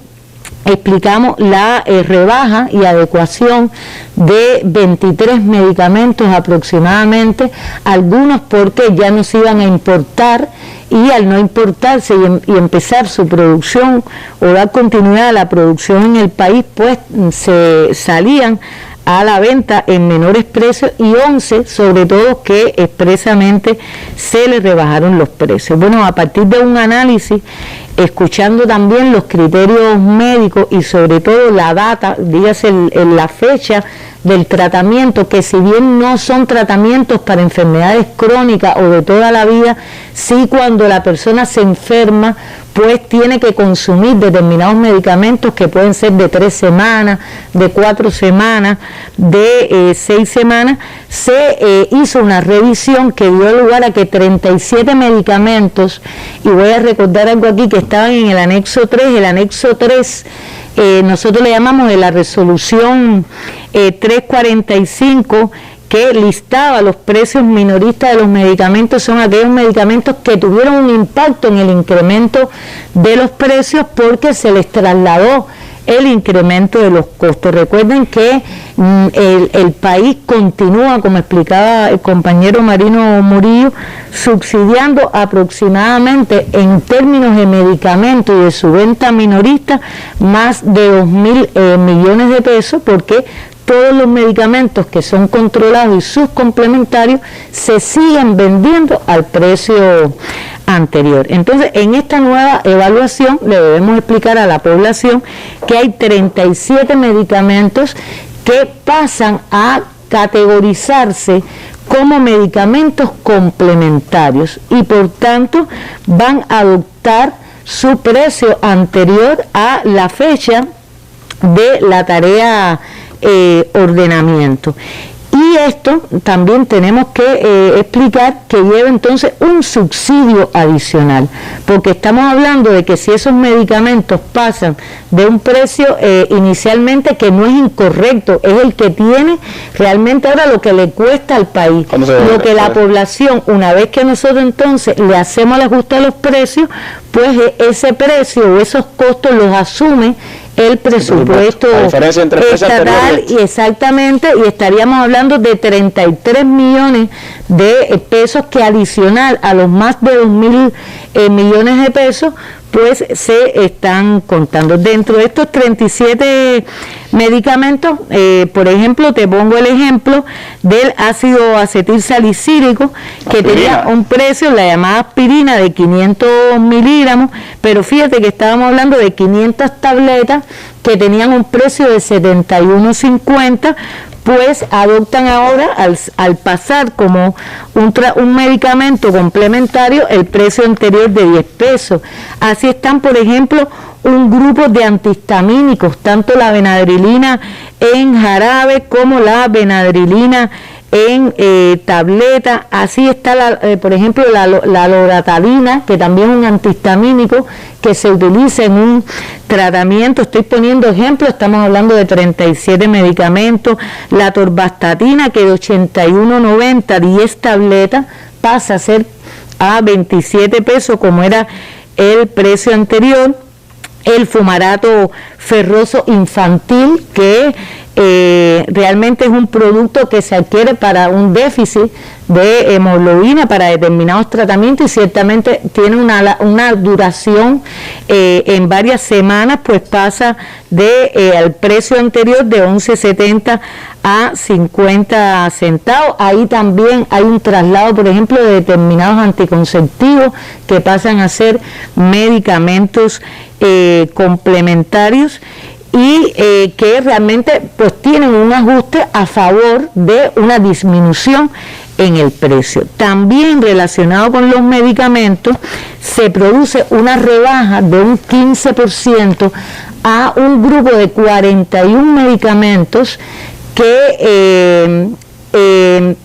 explicamos la rebaja y adecuación de 23 medicamentos aproximadamente, algunos porque ya no se iban a importar, y al no importarse y empezar su producción o dar continuidad a la producción en el país, pues se salían a la venta en menores precios, y 11 sobre todo que expresamente se les rebajaron los precios. Bueno, a partir de un análisis, escuchando también los criterios médicos y sobre todo la data, dígase la fecha del tratamiento, que si bien no son tratamientos para enfermedades crónicas o de toda la vida, sí cuando la persona se enferma, pues tiene que consumir determinados medicamentos que pueden ser de 3 semanas, de 4 semanas, de 6 semanas, se hizo una revisión que dio lugar a que 37 medicamentos, y voy a recordar algo aquí, que estaban en el anexo 3, el anexo 3, nosotros le llamamos de la resolución 345, que listaba los precios minoristas de los medicamentos, son aquellos medicamentos que tuvieron un impacto en el incremento de los precios porque se les trasladó el incremento de los costos. Recuerden que el país continúa, como explicaba el compañero Marino Murillo, subsidiando aproximadamente en términos de medicamentos y de su venta minorista más de 2.000 millones de pesos, porque todos los medicamentos que son controlados y sus complementarios se siguen vendiendo al precio anterior. Entonces, en esta nueva evaluación le debemos explicar a la población que hay 37 medicamentos que pasan a categorizarse como medicamentos complementarios y por tanto van a adoptar su precio anterior a la fecha de la tarea ordenamiento. Y esto también tenemos que explicar que lleva entonces un subsidio adicional, porque estamos hablando de que si esos medicamentos pasan de un precio inicialmente que no es incorrecto, es el que tiene realmente ahora lo que le cuesta al país, lo que la población, una vez que nosotros entonces le hacemos el ajuste a los precios, pues ese precio o esos costos los asume el presupuesto estatal, y exactamente, y estaríamos hablando de 33 millones de pesos que adicional a los más de 2.000 millones de pesos pues se están contando. Dentro de estos 37 medicamentos, por ejemplo, te pongo el ejemplo del ácido acetilsalicílico, que tenía un precio, la llamada aspirina, de 500 miligramos, pero fíjate que estábamos hablando de 500 tabletas que tenían un precio de 71.50, pues adoptan ahora, al pasar como un medicamento complementario, el precio anterior de 10 pesos. Así están, por ejemplo, un grupo de antihistamínicos, tanto la benadrilina en jarabe como la benadrilina en tableta. Así está, por ejemplo, la loratadina, que también es un antihistamínico que se utiliza en un tratamiento. Estoy poniendo ejemplos, estamos hablando de 37 medicamentos. La torvastatina, que de 81.90, 10 tabletas, pasa a ser a 27 pesos, como era el precio anterior. El fumarato ferroso infantil, que realmente es un producto que se adquiere para un déficit de hemoglobina para determinados tratamientos, y ciertamente tiene una duración en varias semanas, pues pasa al precio anterior de 11.70 a 50 centavos. Ahí también hay un traslado, por ejemplo, de determinados anticonceptivos que pasan a ser medicamentos complementarios, y que realmente pues tienen un ajuste a favor de una disminución en el precio. También relacionado con los medicamentos, se produce una rebaja de un 15% a un grupo de 41 medicamentos que,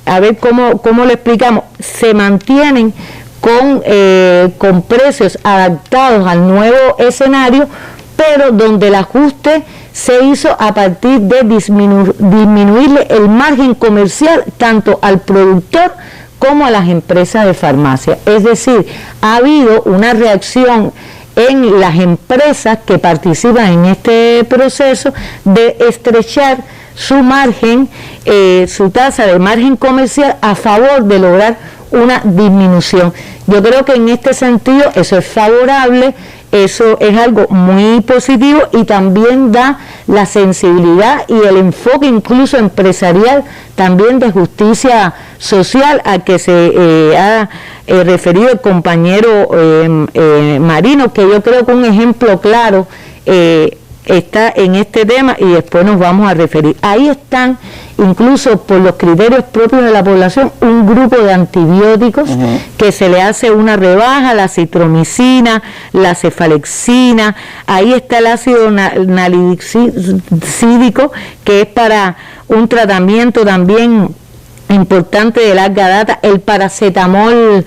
a ver cómo lo explicamos, se mantienen con precios adaptados al nuevo escenario, pero donde el ajuste se hizo a partir de disminuirle el margen comercial tanto al productor como a las empresas de farmacia. Es decir, ha habido una reacción en las empresas que participan en este proceso de estrechar su margen, su tasa de margen comercial a favor de lograr una disminución. Yo creo que en este sentido eso es favorable, eso es algo muy positivo, y también da la sensibilidad y el enfoque incluso empresarial, también de justicia social, a que se ha referido el compañero Marino, que yo creo que un ejemplo claro está en este tema, y después nos vamos a referir. Ahí están, incluso por los criterios propios de la población, un grupo de antibióticos que se le hace una rebaja: la citromicina, la cefalexina. Ahí está el ácido nalidixídico, que es para un tratamiento también importante de larga data, el paracetamol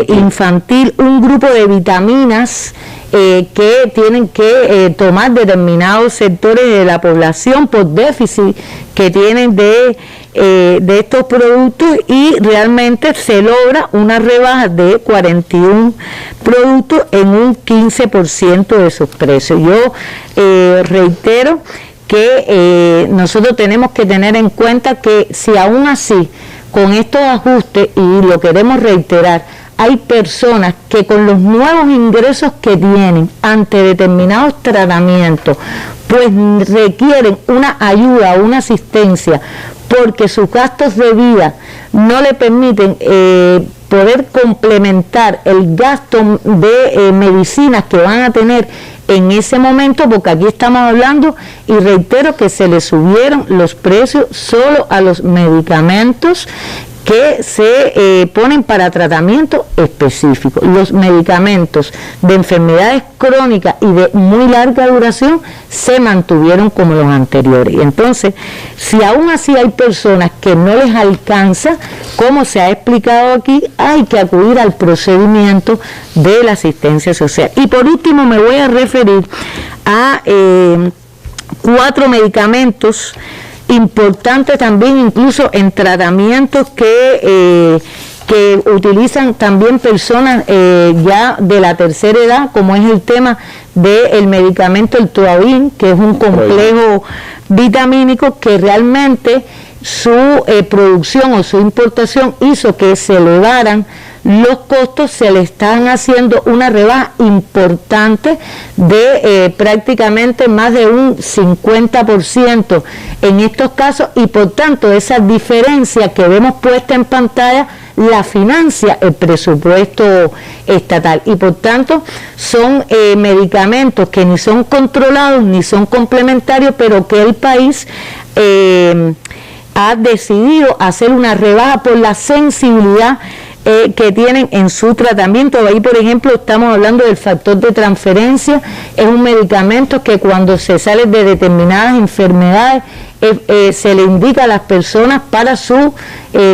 infantil, un grupo de vitaminas que tienen que tomar determinados sectores de la población por déficit que tienen de estos productos, y realmente se logra una rebaja de 41 productos en un 15% de sus precios. Yo reitero que nosotros tenemos que tener en cuenta que si aún así, con estos ajustes, y lo queremos reiterar, hay personas que con los nuevos ingresos que tienen ante determinados tratamientos, pues requieren una ayuda, una asistencia, porque sus gastos de vida no le permiten poder complementar el gasto de medicinas que van a tener en ese momento, porque aquí estamos hablando, y reitero, que se le subieron los precios solo a los medicamentos que se ponen para tratamiento específico. Los medicamentos de enfermedades crónicas y de muy larga duración se mantuvieron como los anteriores. Y entonces, si aún así hay personas que no les alcanza, como se ha explicado aquí, hay que acudir al procedimiento de la asistencia social. Y por último me voy a referir a 4 medicamentos importante también, incluso en tratamientos que que utilizan también personas ya de la tercera edad, como es el tema del medicamento el Tuavin, que es un complejo vitamínico que realmente su producción o su importación hizo que se elevaran los costos. Se le están haciendo una rebaja importante de prácticamente más de un 50% en estos casos, y por tanto esa diferencia que vemos puesta en pantalla la financia el presupuesto estatal, y por tanto son medicamentos que ni son controlados ni son complementarios, pero que el país ha decidido hacer una rebaja por la sensibilidad que tienen en su tratamiento. Ahí, por ejemplo, estamos hablando del factor de transferencia. Es un medicamento que cuando se sale de determinadas enfermedades se le indica a las personas para su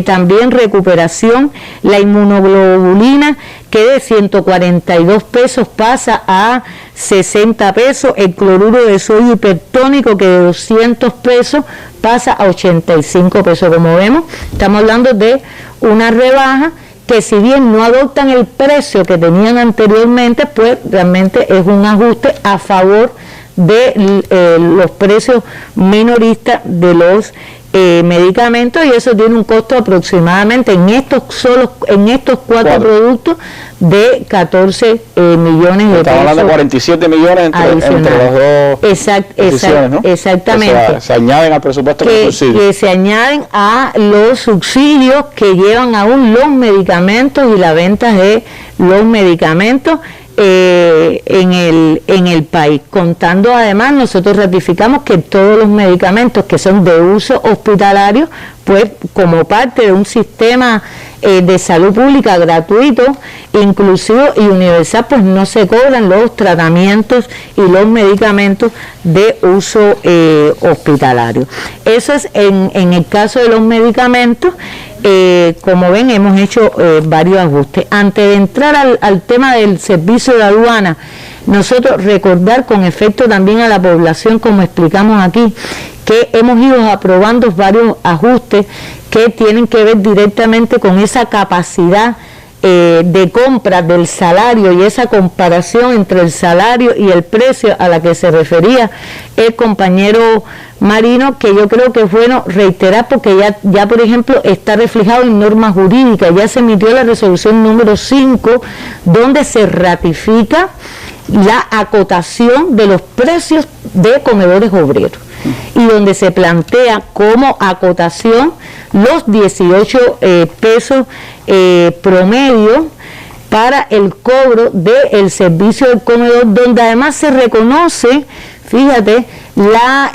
también recuperación. La inmunoglobulina, que de 142 pesos pasa a 60 pesos. El cloruro de sodio hipertónico, que de 200 pesos pasa a 85 pesos. Como vemos, estamos hablando de una rebaja que, si bien no adoptan el precio que tenían anteriormente, pues realmente es un ajuste a favor de los precios minoristas de los medicamentos, y eso tiene un costo aproximadamente en estos cuatro productos de 14 millones de pesos. Estamos hablando de 47 millones entre los dos decisiones, ¿no? Exactamente. O sea, se añaden al presupuesto que se añaden a los subsidios que llevan aún los medicamentos y la venta de los medicamentos en el país. Contando además, nosotros ratificamos que todos los medicamentos que son de uso hospitalario, pues como parte de un sistema de salud pública gratuito, inclusivo y universal, pues no se cobran los tratamientos y los medicamentos de uso hospitalario. Eso es en el caso de los medicamentos. Como ven, hemos hecho varios ajustes. Antes de entrar al tema del servicio de aduana, nosotros recordar con efecto también a la población, como explicamos aquí, que hemos ido aprobando varios ajustes que tienen que ver directamente con esa capacidad de compra del salario y esa comparación entre el salario y el precio a la que se refería el compañero Marino, que yo creo que es bueno reiterar, porque ya por ejemplo está reflejado en normas jurídicas. Ya se emitió la resolución número 5, donde se ratifica la acotación de los precios de comedores obreros, y donde se plantea como acotación los 18 pesos promedio para el cobro del servicio del comedor, donde además se reconoce, fíjate, la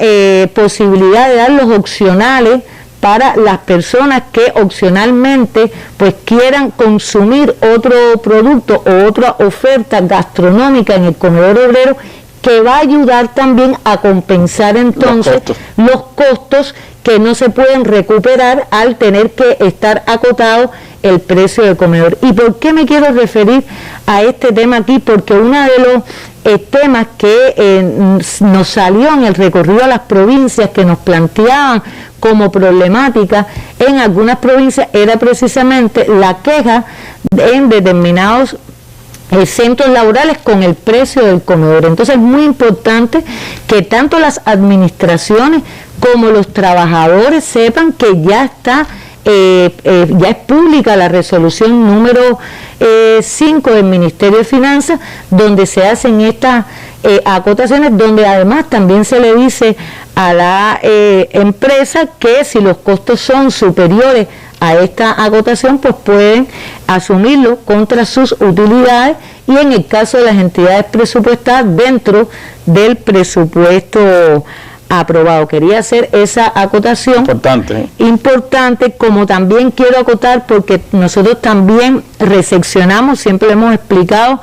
posibilidad de dar los opcionales para las personas que opcionalmente pues quieran consumir otro producto o otra oferta gastronómica en el comedor obrero, que va a ayudar también a compensar entonces los costos que no se pueden recuperar al tener que estar acotado el precio del comedor. ¿Y por qué me quiero referir a este tema aquí? Porque uno de los temas que nos salió en el recorrido a las provincias, que nos planteaban como problemática en algunas provincias, era precisamente la queja en determinados centros laborales con el precio del comedor. Entonces es muy importante que tanto las administraciones como los trabajadores sepan que ya está ya es pública la resolución número 5 del Ministerio de Finanzas, donde se hacen estas acotaciones, donde además también se le dice a la empresa que si los costos son superiores a esta acotación, pues pueden asumirlo contra sus utilidades, y en el caso de las entidades presupuestadas dentro del presupuesto aprobado. Quería hacer esa acotación importante, como también quiero acotar, porque nosotros también recepcionamos, siempre hemos explicado,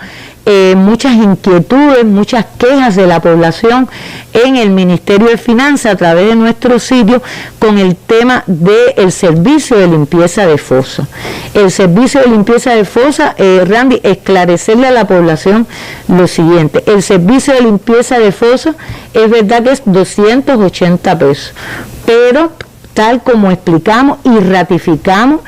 muchas inquietudes, muchas quejas de la población en el Ministerio de Finanzas a través de nuestro sitio con el tema del servicio de limpieza de fosa. El servicio de limpieza de fosa, Randy, esclarecerle a la población lo siguiente: el servicio de limpieza de fosa es verdad que es 280 pesos, pero tal como explicamos y ratificamos,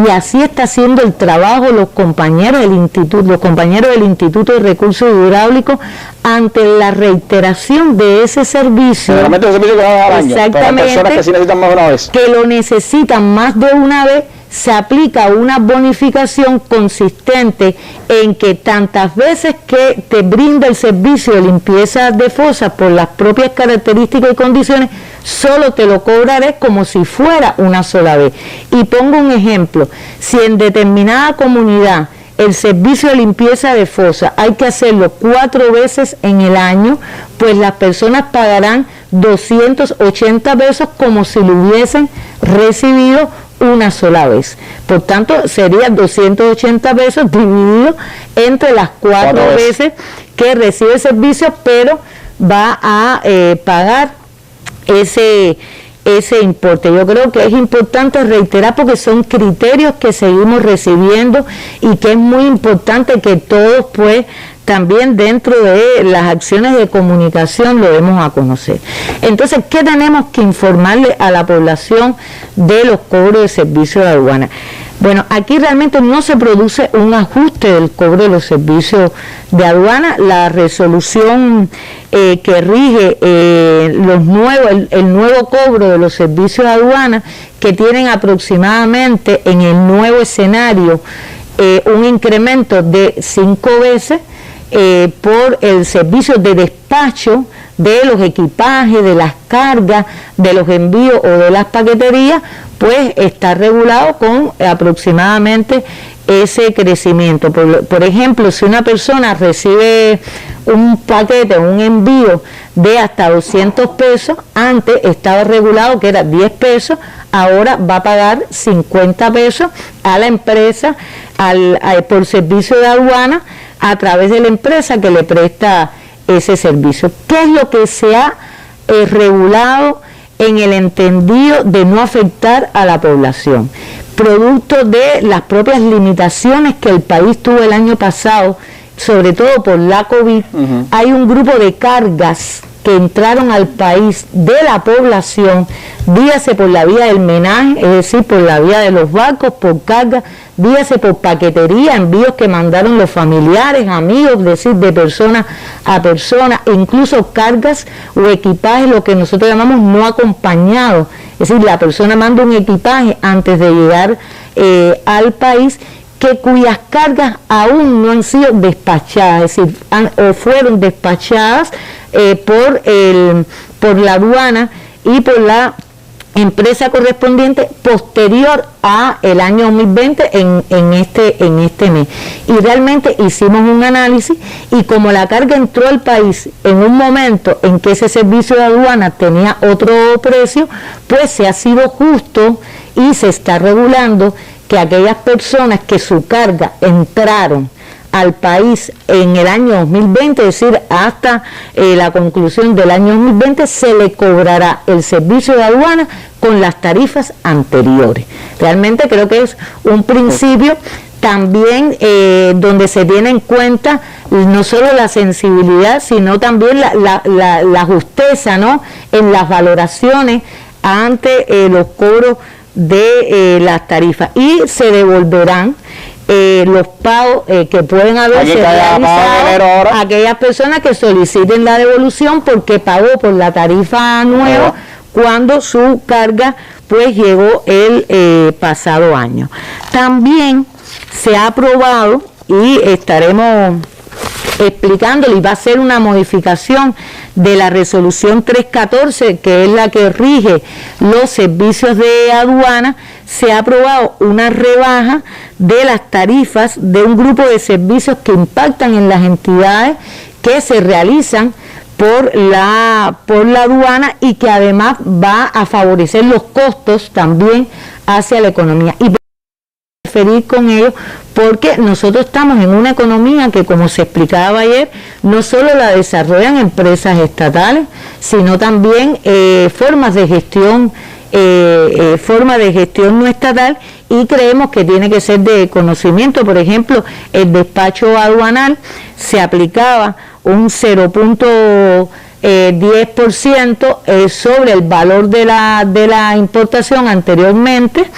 y así está haciendo el trabajo los compañeros del Instituto de Recursos Hidráulicos ante la reiteración de ese servicio. Generalmente el servicio que va al año, exactamente, pero hay personas que sí necesitan más de una vez. Que lo necesitan más de una vez, se aplica una bonificación consistente en que tantas veces que te brinda el servicio de limpieza de fosas por las propias características y condiciones, solo te lo cobraré como si fuera una sola vez. Y pongo un ejemplo: si en determinada comunidad el servicio de limpieza de fosa hay que hacerlo 4 veces en el año, pues las personas pagarán 280 pesos como si lo hubiesen recibido una sola vez. Por tanto, serían 280 pesos dividido entre las 4 veces que recibe el servicio, pero va a pagar ese importe. Yo creo que es importante reiterar, porque son criterios que seguimos recibiendo y que es muy importante que todos, pues, también dentro de las acciones de comunicación lo demos a conocer. Entonces, ¿qué tenemos que informarle a la población de los cobros de servicios de aduana? Bueno, aquí realmente no se produce un ajuste del cobro de los servicios de aduana. La resolución que rige el nuevo cobro de los servicios de aduana, que tienen aproximadamente en el nuevo escenario un incremento de 5 veces, por el servicio de despacho de los equipajes, de las cargas, de los envíos o de las paqueterías, pues está regulado con aproximadamente ese crecimiento. Por ejemplo, si una persona recibe un paquete, un envío de hasta 200 pesos, antes estaba regulado que era 10 pesos, ahora va a pagar 50 pesos a la empresa por servicio de aduana, a través de la empresa que le presta ese servicio. ¿Qué es lo que se ha regulado en el entendido de no afectar a la población? Producto de las propias limitaciones que el país tuvo el año pasado, sobre todo por la COVID, hay un grupo de cargas que entraron al país de la población, dígase por la vía del menaje, es decir, por la vía de los barcos, por carga, dígase por paquetería, envíos que mandaron los familiares, amigos, es decir, de persona a persona, e incluso cargas o equipajes, lo que nosotros llamamos no acompañados, es decir, la persona manda un equipaje antes de llegar al país, cuyas cargas aún no han sido despachadas, es decir, o fueron despachadas por la aduana y por la empresa correspondiente posterior a el año 2020 en este mes. Y realmente hicimos un análisis, y como la carga entró al país en un momento en que ese servicio de aduana tenía otro precio, pues se ha sido justo y se está regulando que aquellas personas que su carga entraron al país en el año 2020, es decir, hasta la conclusión del año 2020, se le cobrará el servicio de aduana con las tarifas anteriores. Realmente creo que es un principio también donde se tiene en cuenta no solo la sensibilidad, sino también la justeza, ¿no?, en las valoraciones ante los cobros de las tarifas, y se devolverán los pagos que pueden haberse realizado a aquellas personas que soliciten la devolución porque pagó por la tarifa nueva cuando su carga pues llegó el pasado año. También se ha aprobado, y estaremos explicándole, y va a ser una modificación de la resolución 314, que es la que rige los servicios de aduana. Se ha aprobado una rebaja de las tarifas de un grupo de servicios que impactan en las entidades que se realizan por la aduana, y que además va a favorecer los costos también hacia la economía. Y referir con ello porque nosotros estamos en una economía que, como se explicaba ayer, no solo la desarrollan empresas estatales, sino también formas de gestión no estatal, y creemos que tiene que ser de conocimiento. Por ejemplo, el despacho aduanal se aplicaba un 0.10% sobre el valor de la importación anteriormente,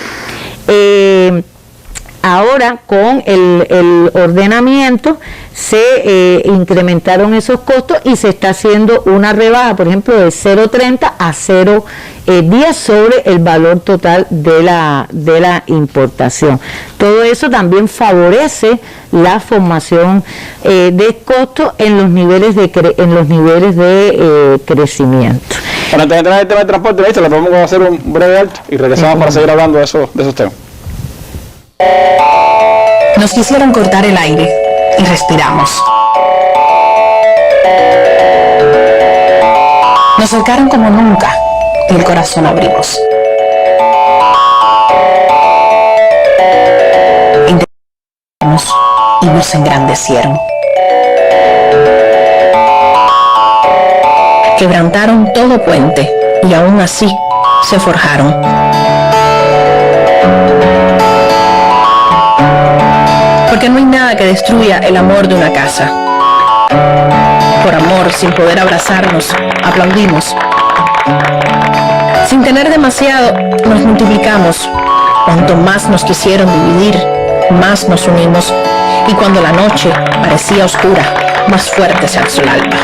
Ahora con el ordenamiento se incrementaron esos costos y se está haciendo una rebaja, por ejemplo, de 0,30 a 0,10 sobre el valor total de la importación. Todo eso también favorece la formación de costos en los niveles de crecimiento. Bueno, antes de entrar en el tema del transporte, le podemos hacer un breve alto y regresamos para seguir hablando de esos temas. Nos quisieron cortar el aire y respiramos. Nos cercaron como nunca y el corazón abrimos. Intentamos y nos engrandecieron. Quebrantaron todo puente y aún así se forjaron. Porque no hay nada que destruya el amor de una casa. Por amor, sin poder abrazarnos, aplaudimos. Sin tener demasiado, nos multiplicamos. Cuanto más nos quisieron dividir, más nos unimos. Y cuando la noche parecía oscura, más fuerte se alzó el alba.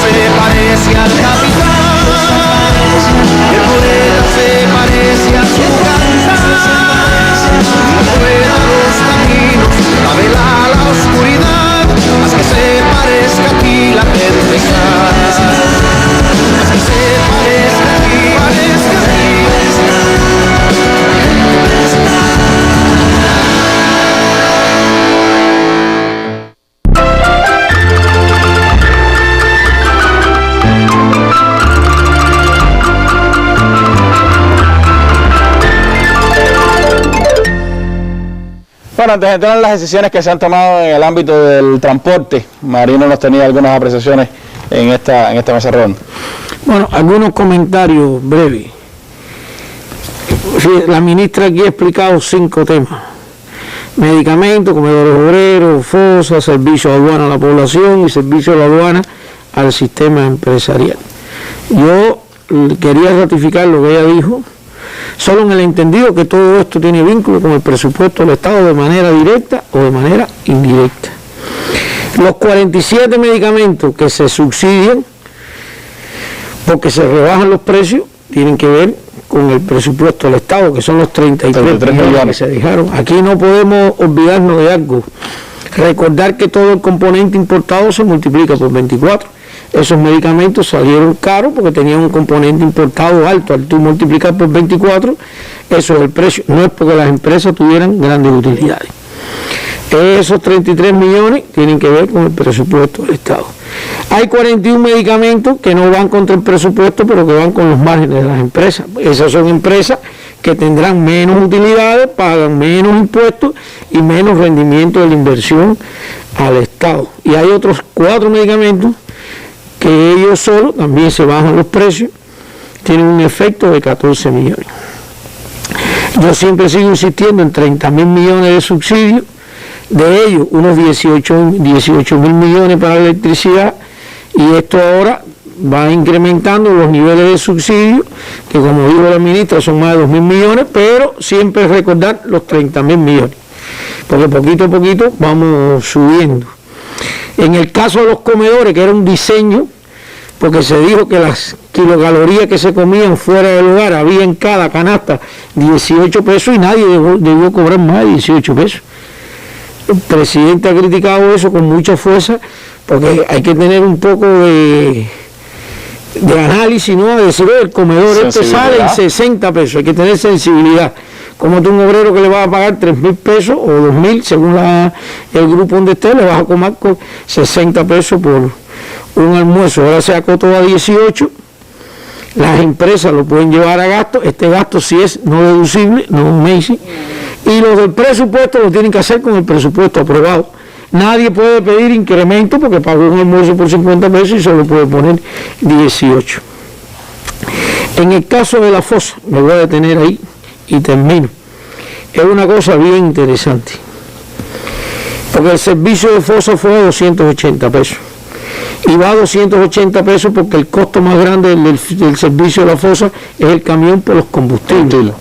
Se parece al capitán, el poeta se parece a su cantar, la rueda los caminos, la vela la oscuridad, haz que se parezca aquí la tempestad, haz que se parezca aquí, parezca aquí. Bueno, antes de entrar en las decisiones que se han tomado en el ámbito del transporte, Marino nos tenía algunas apreciaciones en esta mesa redonda. Bueno, algunos comentarios breves. La ministra aquí ha explicado 5 temas: medicamentos, comedores obreros, FOSA, servicio de aduana a la población y servicio de aduana al sistema empresarial. Yo quería ratificar lo que ella dijo, solo en el entendido que todo esto tiene vínculo con el presupuesto del Estado de manera directa o de manera indirecta. Los 47 medicamentos que se subsidian porque se rebajan los precios tienen que ver con el presupuesto del Estado, que son los 33 millones que se dejaron. Aquí no podemos olvidarnos de algo. Recordar que todo el componente importado se multiplica por 24. Esos medicamentos salieron caros porque tenían un componente importado alto. Al tú multiplicar por 24, eso es el precio. No es porque las empresas tuvieran grandes utilidades. Esos 33 millones tienen que ver con el presupuesto del Estado. Hay 41 medicamentos que no van contra el presupuesto, pero que van con los márgenes de las empresas. Esas son empresas que tendrán menos utilidades, pagan menos impuestos y menos rendimiento de la inversión al Estado. Y hay otros 4 medicamentos que ellos solos también se bajan los precios, tienen un efecto de 14 millones. Yo siempre sigo insistiendo en 30.000 millones de subsidios, de ellos unos 18.000 millones para la electricidad, y esto ahora va incrementando los niveles de subsidio, que como dijo la ministra son más de 2.000 millones, pero siempre recordar los 30.000 millones, porque poquito a poquito vamos subiendo. En el caso de los comedores, que era un diseño, porque se dijo que las kilocalorías que se comían fuera del hogar, había en cada canasta 18 pesos y nadie debió cobrar más de 18 pesos. El presidente ha criticado eso con mucha fuerza, porque hay que tener un poco de análisis, ¿no? Decir, el comedor este sale en 60 pesos, hay que tener sensibilidad. Como tú, un obrero que le vas a pagar 3.000 pesos o 2.000, según el grupo donde esté, le vas a comer con 60 pesos por un almuerzo. Ahora se acotó a 18, las empresas lo pueden llevar a gasto, este gasto sí es no deducible, no Macy, y los del presupuesto lo tienen que hacer con el presupuesto aprobado. Nadie puede pedir incremento porque pagó un almuerzo por 50 pesos y solo puede poner 18. En el caso de la FOSA, me voy a detener ahí y termino. Es una cosa bien interesante. Porque el servicio de fosa fue a 280 pesos. Y va a 280 pesos porque el costo más grande del servicio de la fosa es el camión por los combustibles.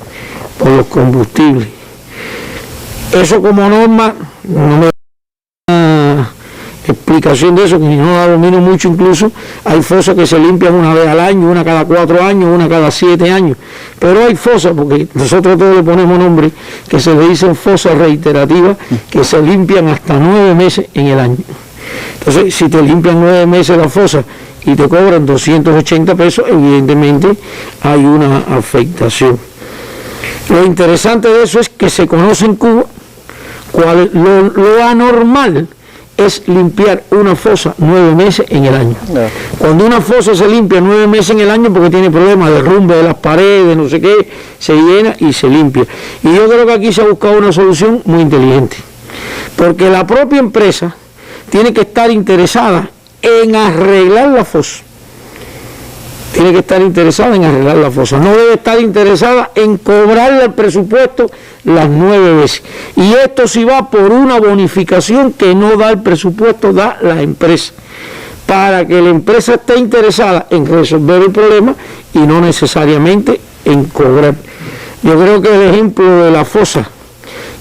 Por los combustibles. Eso como norma, no me da una explicación de eso, que no la domino mucho incluso. Hay fosas que se limpian una vez al año, una cada 4 años, una cada 7 años. Pero hay fosas, porque nosotros todos le ponemos nombre, que se le dicen fosas reiterativas, que se limpian hasta 9 meses en el año. Entonces, si te limpian 9 meses la fosa y te cobran 280 pesos, evidentemente hay una afectación. Lo interesante de eso es que se conoce en Cuba lo anormal es limpiar una fosa 9 meses en el año. Cuando una fosa se limpia 9 meses en el año porque tiene problemas de derrumbe de las paredes, no sé qué, se llena y se limpia. Y yo creo que aquí se ha buscado una solución muy inteligente, porque la propia empresa tiene que estar interesada en arreglar la fosa. Tiene que estar interesada en arreglar la fosa. No debe estar interesada en cobrarle el presupuesto las 9 veces. Y esto sí va por una bonificación que no da el presupuesto, da la empresa. Para que la empresa esté interesada en resolver el problema y no necesariamente en cobrar. Yo creo que el ejemplo de la fosa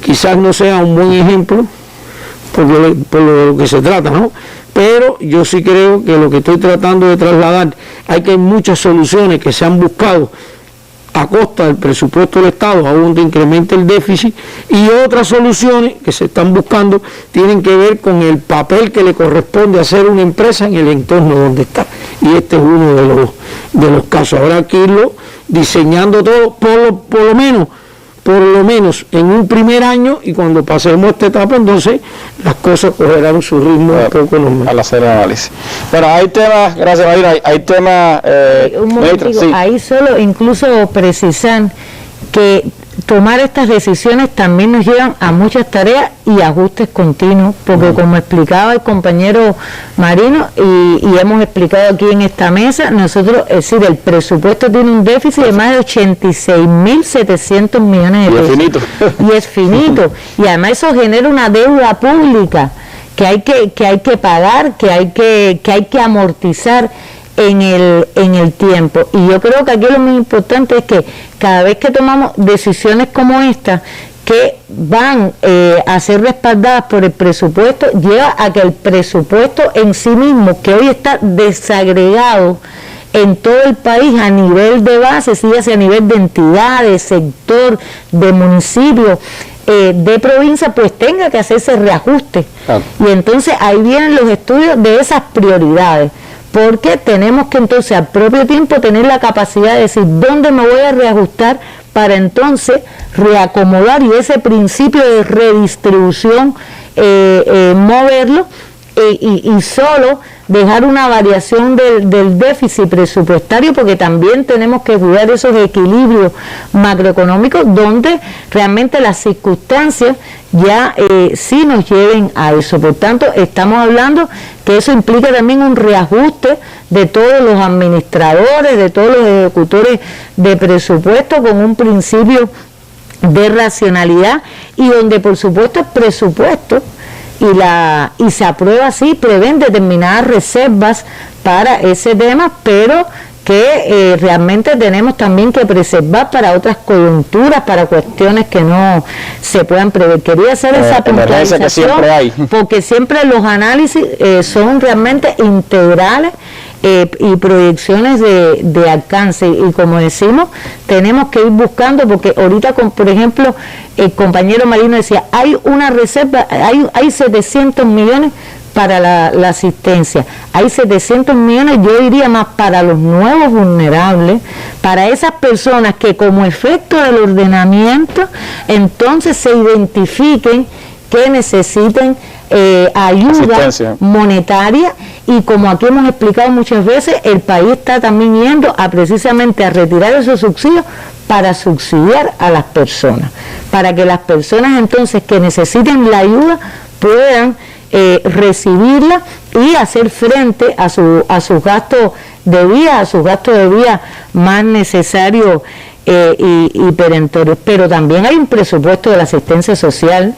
quizás no sea un buen ejemplo por lo que se trata, ¿no? Pero yo sí creo que lo que estoy tratando de trasladar, hay muchas soluciones que se han buscado a costa del presupuesto del Estado, aún donde incrementa el déficit, y otras soluciones que se están buscando tienen que ver con el papel que le corresponde hacer una empresa en el entorno donde está. Y este es uno de los casos. Habrá que irlo diseñando todo, por lo menos en un primer año, y cuando pasemos esta etapa, entonces las cosas cogerán su ritmo un poco normal. Al hacer el análisis. Bueno, hay temas, gracias Marina, hay temas... un momentico, sí. Ahí solo incluso precisar que tomar estas decisiones también nos llevan a muchas tareas y ajustes continuos, porque como explicaba el compañero Marino y hemos explicado aquí en esta mesa, nosotros, es decir, el presupuesto tiene un déficit de más de 86.700 millones de pesos. Y es finito. Y es finito. Y además eso genera una deuda pública que hay que pagar, que hay que amortizar en el tiempo. Y yo creo que aquí lo más importante es que cada vez que tomamos decisiones como esta, que van a ser respaldadas por el presupuesto, lleva a que el presupuesto en sí mismo, que hoy está desagregado en todo el país a nivel de base, sí, a nivel de entidad, de sector, de municipio, de provincia, pues tenga que hacerse reajuste. Y entonces ahí vienen los estudios de esas prioridades, porque tenemos que entonces al propio tiempo tener la capacidad de decir dónde me voy a reajustar para entonces reacomodar, y ese principio de redistribución moverlo y solo dejar una variación del déficit presupuestario, porque también tenemos que cuidar esos equilibrios macroeconómicos donde realmente las circunstancias ya sí nos lleven a eso. Por tanto, estamos hablando que eso implica también un reajuste de todos los administradores, de todos los ejecutores de presupuesto, con un principio de racionalidad, y donde por supuesto el presupuesto y se aprueba así, prevén determinadas reservas para ese tema, pero que realmente tenemos también que preservar para otras coyunturas, para cuestiones que no se puedan prever. Quería hacer esa puntualización, porque siempre los análisis son realmente integrales y proyecciones de alcance, y como decimos, tenemos que ir buscando, porque ahorita, por ejemplo, el compañero Marino decía, hay una reserva, hay 700 millones para la asistencia, hay 700 millones, yo diría más para los nuevos vulnerables, para esas personas que como efecto del ordenamiento entonces se identifiquen que necesiten ayuda monetaria, y como aquí hemos explicado muchas veces, el país está también yendo precisamente a retirar esos subsidios para subsidiar a las personas, para que las personas entonces que necesiten la ayuda puedan recibirla y hacer frente a sus gastos de vida, más necesarios y perentorios. Pero también hay un presupuesto de la asistencia social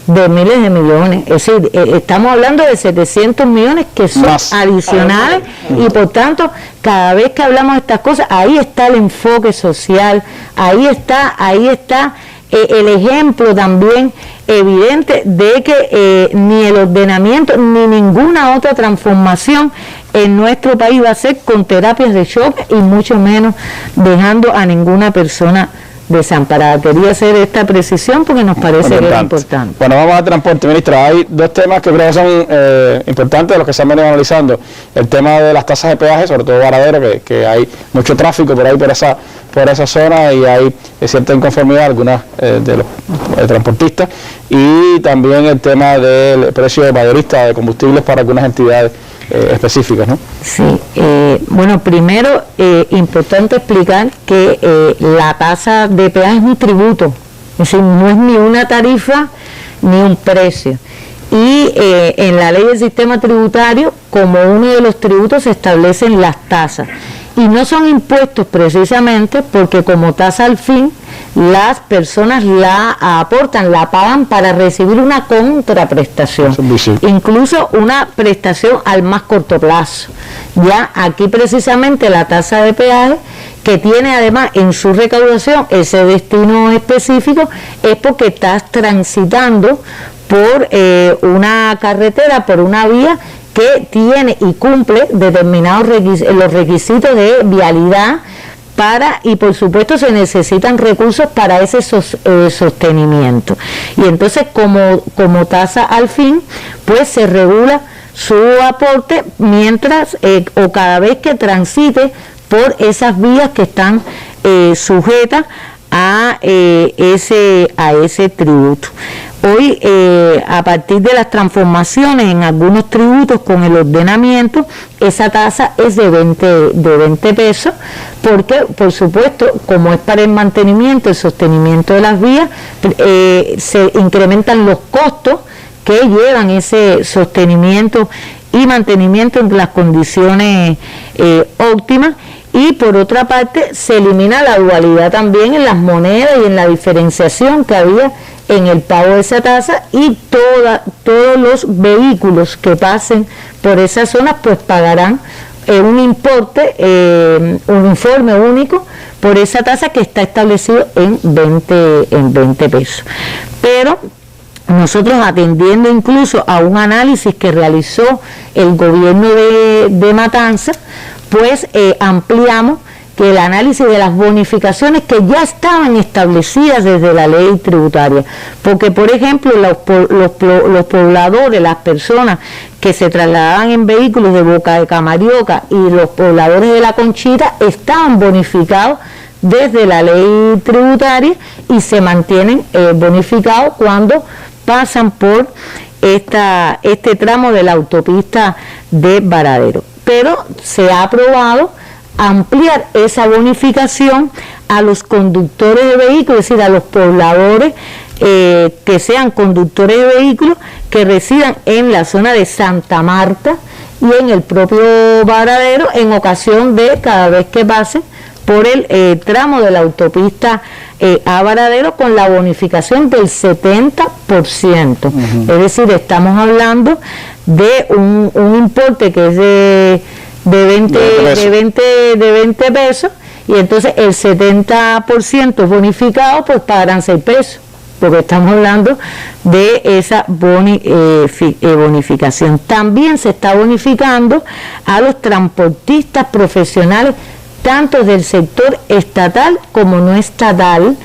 de miles de millones. Es decir, estamos hablando de 700 millones que son más adicionales y por tanto, cada vez que hablamos de estas cosas, ahí está el enfoque social, ahí está el ejemplo también evidente de que ni el ordenamiento ni ninguna otra transformación en nuestro país va a ser con terapias de shock y mucho menos dejando a ninguna persona desamparada. Quería hacer esta precisión porque nos parece que es importante. Bueno, vamos a transporte, ministra. Hay dos temas que creo que son importantes de los que se han venido analizando. El tema de las tasas de peaje, sobre todo Varadero, que hay mucho tráfico por ahí, por esa zona, y hay cierta inconformidad algunas de los transportistas, y también el tema del precio mayorista de combustibles para algunas entidades específicas, ¿no? Sí, bueno, primero importante explicar que la tasa de peaje es un tributo, es decir, no es ni una tarifa ni un precio. Y en la ley del sistema tributario, como uno de los tributos, se establecen las tasas. Y no son impuestos precisamente porque como tasa al fin, las personas la aportan, la pagan para recibir una contraprestación, incluso una prestación al más corto plazo. Ya aquí precisamente la tasa de peaje, que tiene además en su recaudación ese destino específico, es porque estás transitando por una carretera, por una vía que tiene y cumple determinados los requisitos de vialidad y por supuesto se necesitan recursos para ese sostenimiento. Y entonces como tasa al fin, pues se regula su aporte mientras o cada vez que transite por esas vías que están sujetas a ese tributo. Hoy, a partir de las transformaciones en algunos tributos con el ordenamiento, esa tasa es de 20 pesos, porque, por supuesto, como es para el mantenimiento, el sostenimiento de las vías, se incrementan los costos que llevan ese sostenimiento y mantenimiento en las condiciones óptimas. Y por otra parte, se elimina la dualidad también en las monedas y en la diferenciación que había en el pago de esa tasa, y todos los vehículos que pasen por esas zonas pues pagarán un importe uniforme único por esa tasa que está establecido en 20 pesos. Pero nosotros, atendiendo incluso a un análisis que realizó el gobierno de Matanzas, pues ampliamos que el análisis de las bonificaciones que ya estaban establecidas desde la ley tributaria, porque por ejemplo los pobladores, las personas que se trasladaban en vehículos de Boca de Camarioca y los pobladores de La Conchita estaban bonificados desde la ley tributaria y se mantienen bonificados cuando pasan por este tramo de la autopista de Varadero. Pero se ha aprobado ampliar esa bonificación a los conductores de vehículos, es decir, a los pobladores que sean conductores de vehículos que residan en la zona de Santa Marta y en el propio Varadero, en ocasión de cada vez que pasen por el tramo de la autopista a Varadero, con la bonificación del 70%. Es decir, estamos hablando de un importe que es de 20 pesos, y entonces el 70% bonificado, pues pagarán 6 pesos, porque estamos hablando de esa bonificación. También se está bonificando a los transportistas profesionales, tanto del sector estatal como no estatal,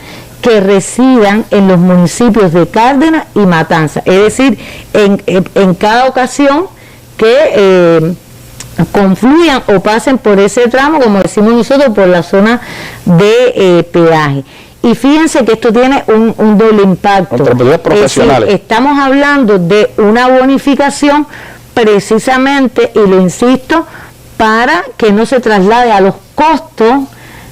que residan en los municipios de Cárdenas y Matanzas. Es decir, en cada ocasión que confluyan o pasen por ese tramo, como decimos nosotros, por la zona de peaje. Y fíjense que esto tiene un doble impacto. Profesionales. Estamos hablando de una bonificación precisamente, y lo insisto, para que no se traslade a los costos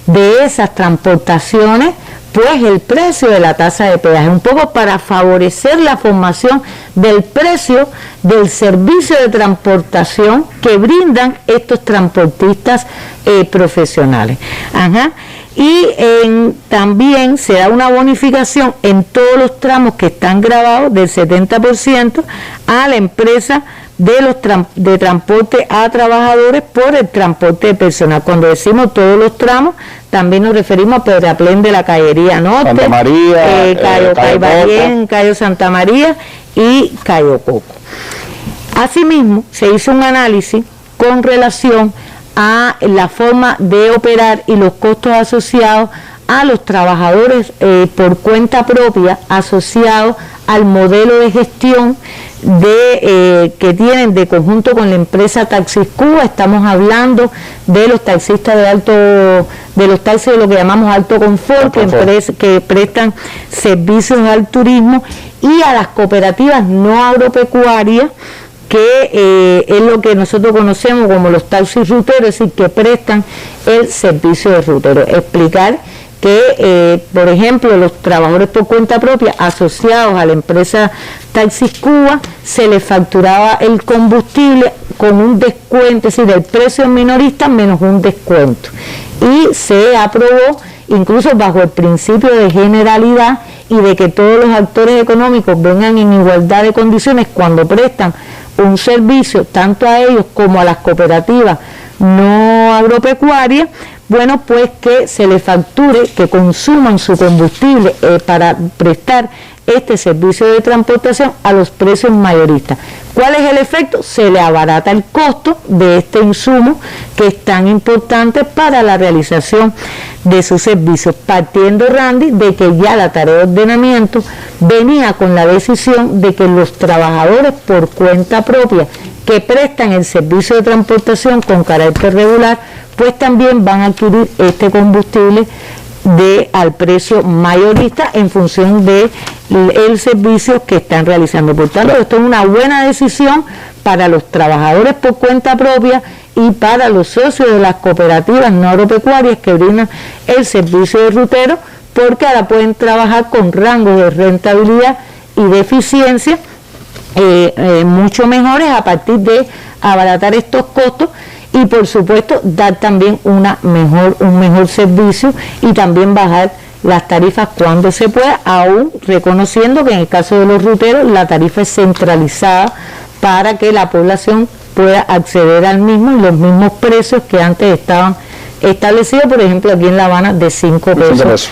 de esas transportaciones pues el precio de la tasa de peaje, un poco para favorecer la formación del precio del servicio de transportación que brindan estos transportistas profesionales. Y también se da una bonificación en todos los tramos que están grabados del 70% a la empresa de transporte a trabajadores por el transporte personal. Cuando decimos todos los tramos, también nos referimos a Pedraplén de la Cayería Norte, Santa María, Cayo Caiballén, Cayo Santa María y Cayo Coco. Asimismo, se hizo un análisis con relación a la forma de operar y los costos asociados a los trabajadores por cuenta propia asociados al modelo de gestión que tienen de conjunto con la empresa Taxis Cuba. Estamos hablando de los taxistas de los taxis de lo que llamamos alto confort, que prestan servicios al turismo, y a las cooperativas no agropecuarias, que es lo que nosotros conocemos como los taxis ruteros, es decir, que prestan el servicio de rutero. Explicar que, por ejemplo, los trabajadores por cuenta propia asociados a la empresa Taxis Cuba, se les facturaba el combustible con un descuento, es decir, el precio minorista menos un descuento. Y se aprobó, incluso bajo el principio de generalidad y de que todos los actores económicos vengan en igualdad de condiciones cuando prestan un servicio, tanto a ellos como a las cooperativas no agropecuarias. Bueno, pues que se les facture, que consuman su combustible para prestar este servicio de transportación a los precios mayoristas. ¿Cuál es el efecto? Se le abarata el costo de este insumo que es tan importante para la realización de sus servicios, partiendo, Randy, de que ya la tarea de ordenamiento venía con la decisión de que los trabajadores por cuenta propia que prestan el servicio de transportación con carácter regular, pues también van a adquirir este combustible al precio mayorista en función de el servicio que están realizando. Por tanto, esto es una buena decisión para los trabajadores por cuenta propia y para los socios de las cooperativas no agropecuarias que brindan el servicio de rutero, porque ahora pueden trabajar con rangos de rentabilidad y de eficiencia mucho mejores a partir de abaratar estos costos y, por supuesto, dar también un mejor servicio y también bajar las tarifas cuando se pueda, aún reconociendo que en el caso de los ruteros la tarifa es centralizada para que la población pueda acceder al mismo y los mismos precios que antes estaban establecidos, por ejemplo aquí en La Habana, de 5 pesos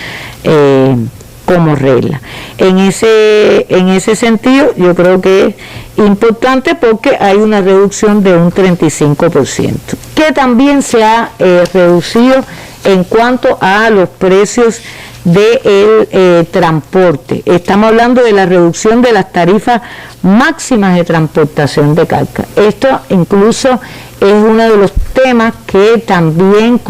como regla. En ese sentido, yo creo que es importante porque hay una reducción de un 35%, que también se ha reducido en cuanto a los precios del transporte. Estamos hablando de la reducción de las tarifas máximas de transportación de carga. Esto incluso es uno de los temas que también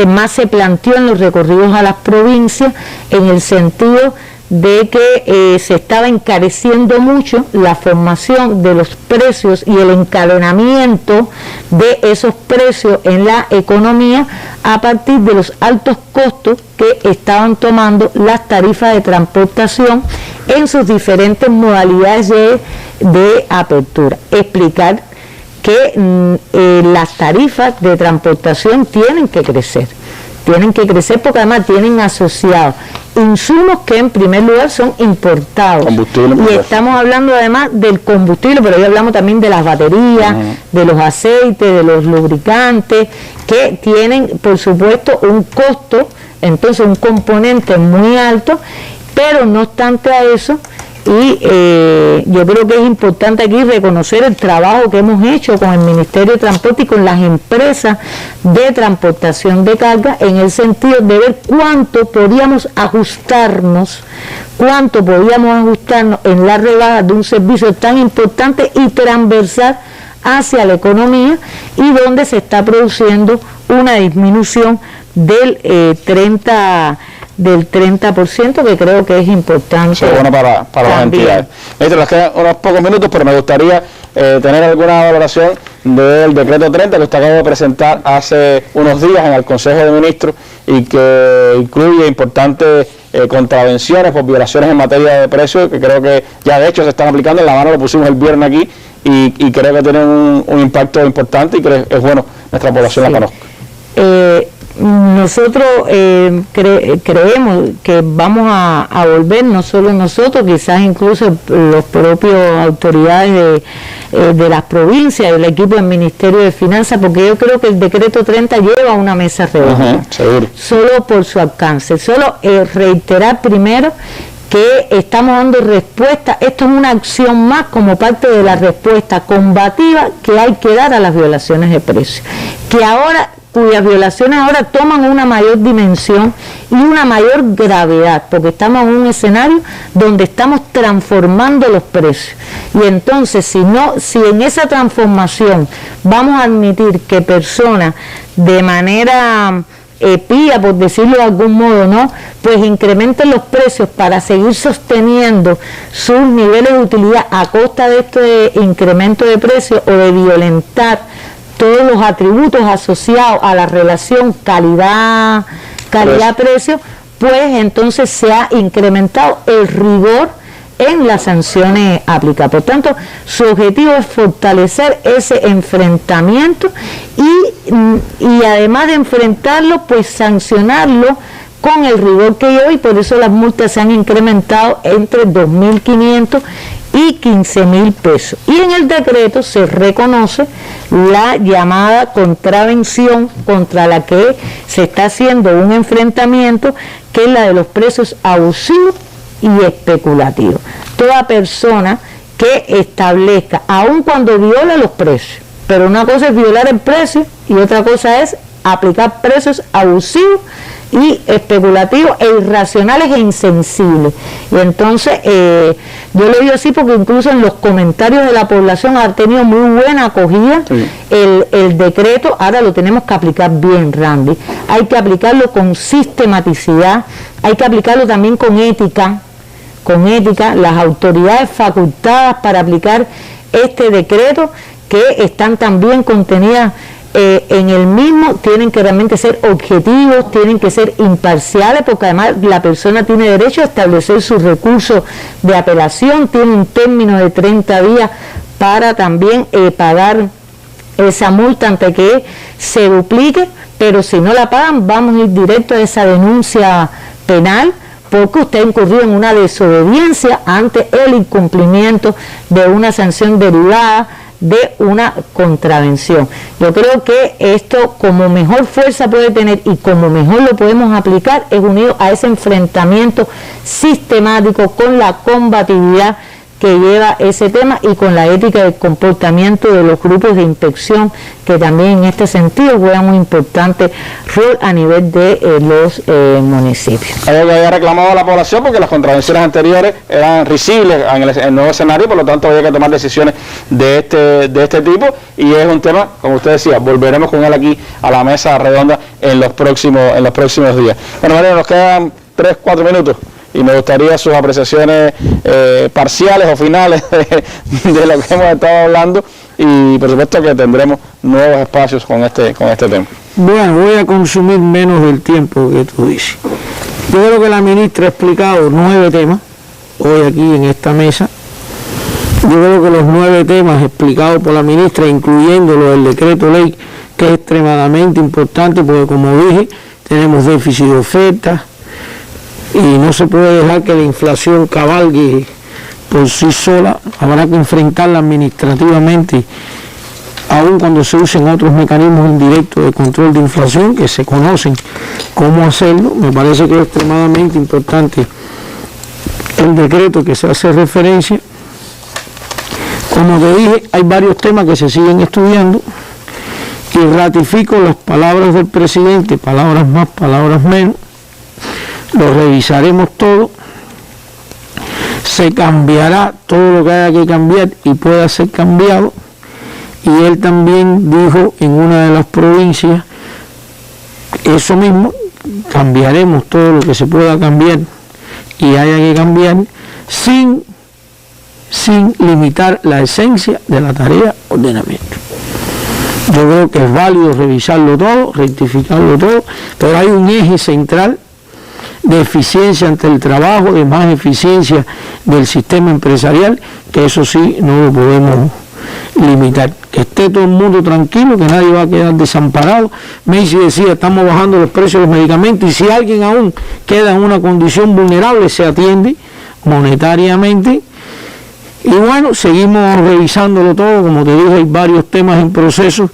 más se planteó en los recorridos a las provincias, en el sentido de que se estaba encareciendo mucho la formación de los precios y el encadenamiento de esos precios en la economía a partir de los altos costos que estaban tomando las tarifas de transportación en sus diferentes modalidades de apertura. Explicar que las tarifas de transportación tienen que crecer porque además tienen asociados insumos que en primer lugar son importados, y estamos hablando además del combustible, pero hoy hablamos también de las baterías, de los aceites, de los lubricantes, que tienen por supuesto un costo, entonces un componente muy alto, pero no obstante a eso. Y yo creo que es importante aquí reconocer el trabajo que hemos hecho con el Ministerio de Transporte y con las empresas de transportación de carga, en el sentido de ver cuánto podíamos ajustarnos en la rebaja de un servicio tan importante y transversal hacia la economía, y donde se está produciendo una disminución del 30%, que creo que es importante. Eso es bueno para las entidades. Nos quedan unos pocos minutos, pero me gustaría tener alguna valoración del decreto 30 que usted acaba de presentar hace unos días en el Consejo de Ministros y que incluye importantes contravenciones por violaciones en materia de precios, que creo que ya de hecho se están aplicando. En La Habana lo pusimos el viernes aquí y creo que tienen un impacto importante y que es bueno nuestra población la conozca. nosotros creemos que vamos a volver, no solo nosotros, quizás incluso los propios autoridades de las provincias, el equipo del Ministerio de Finanzas, porque yo creo que el decreto 30 lleva a una mesa redonda, seguro, solo por su alcance. Solo reiterar primero que estamos dando respuesta, esto es una acción más como parte de la respuesta combativa que hay que dar a las violaciones de precios, cuyas violaciones ahora toman una mayor dimensión y una mayor gravedad, porque estamos en un escenario donde estamos transformando los precios. Y entonces, si en esa transformación vamos a admitir que personas de manera pía, por decirlo de algún modo, ¿no?, pues incrementen los precios para seguir sosteniendo sus niveles de utilidad a costa de este incremento de precios o de violentar todos los atributos asociados a la relación calidad-precio, pues entonces se ha incrementado el rigor en las sanciones aplicadas. Por tanto, su objetivo es fortalecer ese enfrentamiento y además de enfrentarlo, pues sancionarlo con el rigor que lleva, y por eso las multas se han incrementado entre 2.500 y 15.000 pesos. Y en el decreto se reconoce la llamada contravención contra la que se está haciendo un enfrentamiento, que es la de los precios abusivos y especulativos. Toda persona que establezca, aun cuando viola los precios, pero una cosa es violar el precio y otra cosa es aplicar precios abusivos y especulativos e irracionales e insensibles. Y entonces yo lo digo así porque incluso en los comentarios de la población ha tenido muy buena acogida. Sí. El decreto. Ahora lo tenemos que aplicar bien, Randy. Hay que aplicarlo con sistematicidad, hay que aplicarlo también con ética. Las autoridades facultadas para aplicar este decreto, que están también contenidas en el mismo, tienen que realmente ser objetivos, tienen que ser imparciales, porque además la persona tiene derecho a establecer su recurso de apelación, tiene un término de 30 días para también pagar esa multa antes que se duplique, pero si no la pagan vamos a ir directo a esa denuncia penal, porque usted ha incurrido en una desobediencia ante el incumplimiento de una sanción derivada de una contravención. Yo creo que esto, como mejor fuerza puede tener y como mejor lo podemos aplicar, es unido a ese enfrentamiento sistemático con la combatividad que lleva ese tema y con la ética del comportamiento de los grupos de inspección, que también en este sentido juegan un importante rol a nivel de los municipios. Algo que había reclamado la población, porque las contravenciones anteriores eran risibles en el nuevo escenario, por lo tanto había que tomar decisiones de este tipo, y es un tema, como usted decía, volveremos con él aquí a la mesa redonda en los próximos días. Bueno, María, nos quedan 3-4 minutos. Y me gustaría sus apreciaciones parciales o finales de lo que hemos estado hablando, y por supuesto que tendremos nuevos espacios con este tema. Bueno, voy a consumir menos del tiempo que tú dices. Yo creo que la ministra ha explicado 9 temas hoy aquí en esta mesa. Yo creo que los 9 temas explicados por la ministra, incluyendo lo del decreto ley, que es extremadamente importante, porque como dije, tenemos déficit de oferta, y no se puede dejar que la inflación cabalgue por sí sola. Habrá que enfrentarla administrativamente, aun cuando se usen otros mecanismos indirectos de control de inflación que se conocen cómo hacerlo. Me parece que es extremadamente importante el decreto que se hace referencia. Como te dije, hay varios temas que se siguen estudiando, y ratifico las palabras del presidente, palabras más, palabras menos. Lo revisaremos todo, se cambiará todo lo que haya que cambiar y pueda ser cambiado, y él también dijo en una de las provincias eso mismo, cambiaremos todo lo que se pueda cambiar y haya que cambiar sin limitar la esencia de la tarea de ordenamiento. Yo creo que es válido revisarlo todo, rectificarlo todo, pero hay un eje central de eficiencia ante el trabajo, de más eficiencia del sistema empresarial, que eso sí no lo podemos limitar. Que esté todo el mundo tranquilo, que nadie va a quedar desamparado. Macy decía, estamos bajando los precios de los medicamentos y si alguien aún queda en una condición vulnerable, se atiende monetariamente. Y bueno, seguimos revisándolo todo, como te dije, hay varios temas en proceso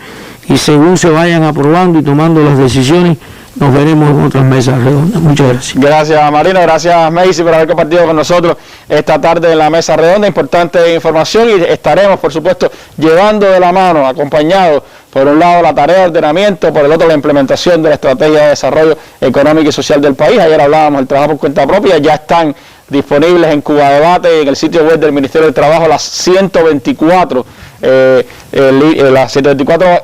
y según se vayan aprobando y tomando las decisiones, nos veremos en otras mesas redondas. Muchas gracias. Gracias, Marino. Gracias, Macy, por haber compartido con nosotros esta tarde en la mesa redonda. Importante información y estaremos, por supuesto, llevando de la mano, acompañados, por un lado la tarea de ordenamiento, por el otro la implementación de la estrategia de desarrollo económico y social del país. Ayer hablábamos del trabajo por cuenta propia, ya están disponibles en Cuba Debate y en el sitio web del Ministerio del Trabajo las 124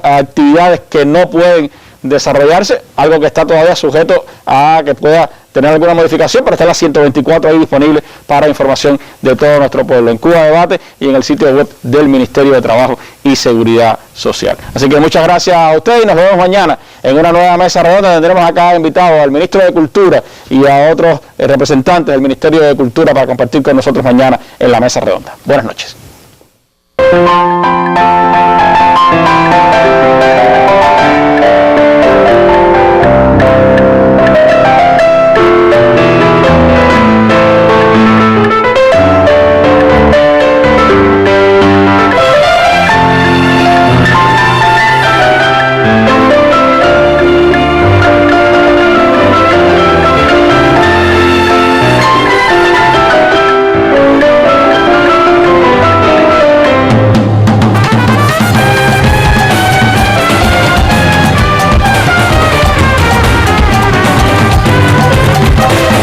actividades que no pueden desarrollarse, algo que está todavía sujeto a que pueda tener alguna modificación, pero están las 124 ahí disponibles para información de todo nuestro pueblo, en Cuba Debate y en el sitio web del Ministerio de Trabajo y Seguridad Social. Así que muchas gracias a ustedes y nos vemos mañana en una nueva mesa redonda. Tendremos acá invitados al Ministro de Cultura y a otros representantes del Ministerio de Cultura para compartir con nosotros mañana en la mesa redonda. Buenas noches.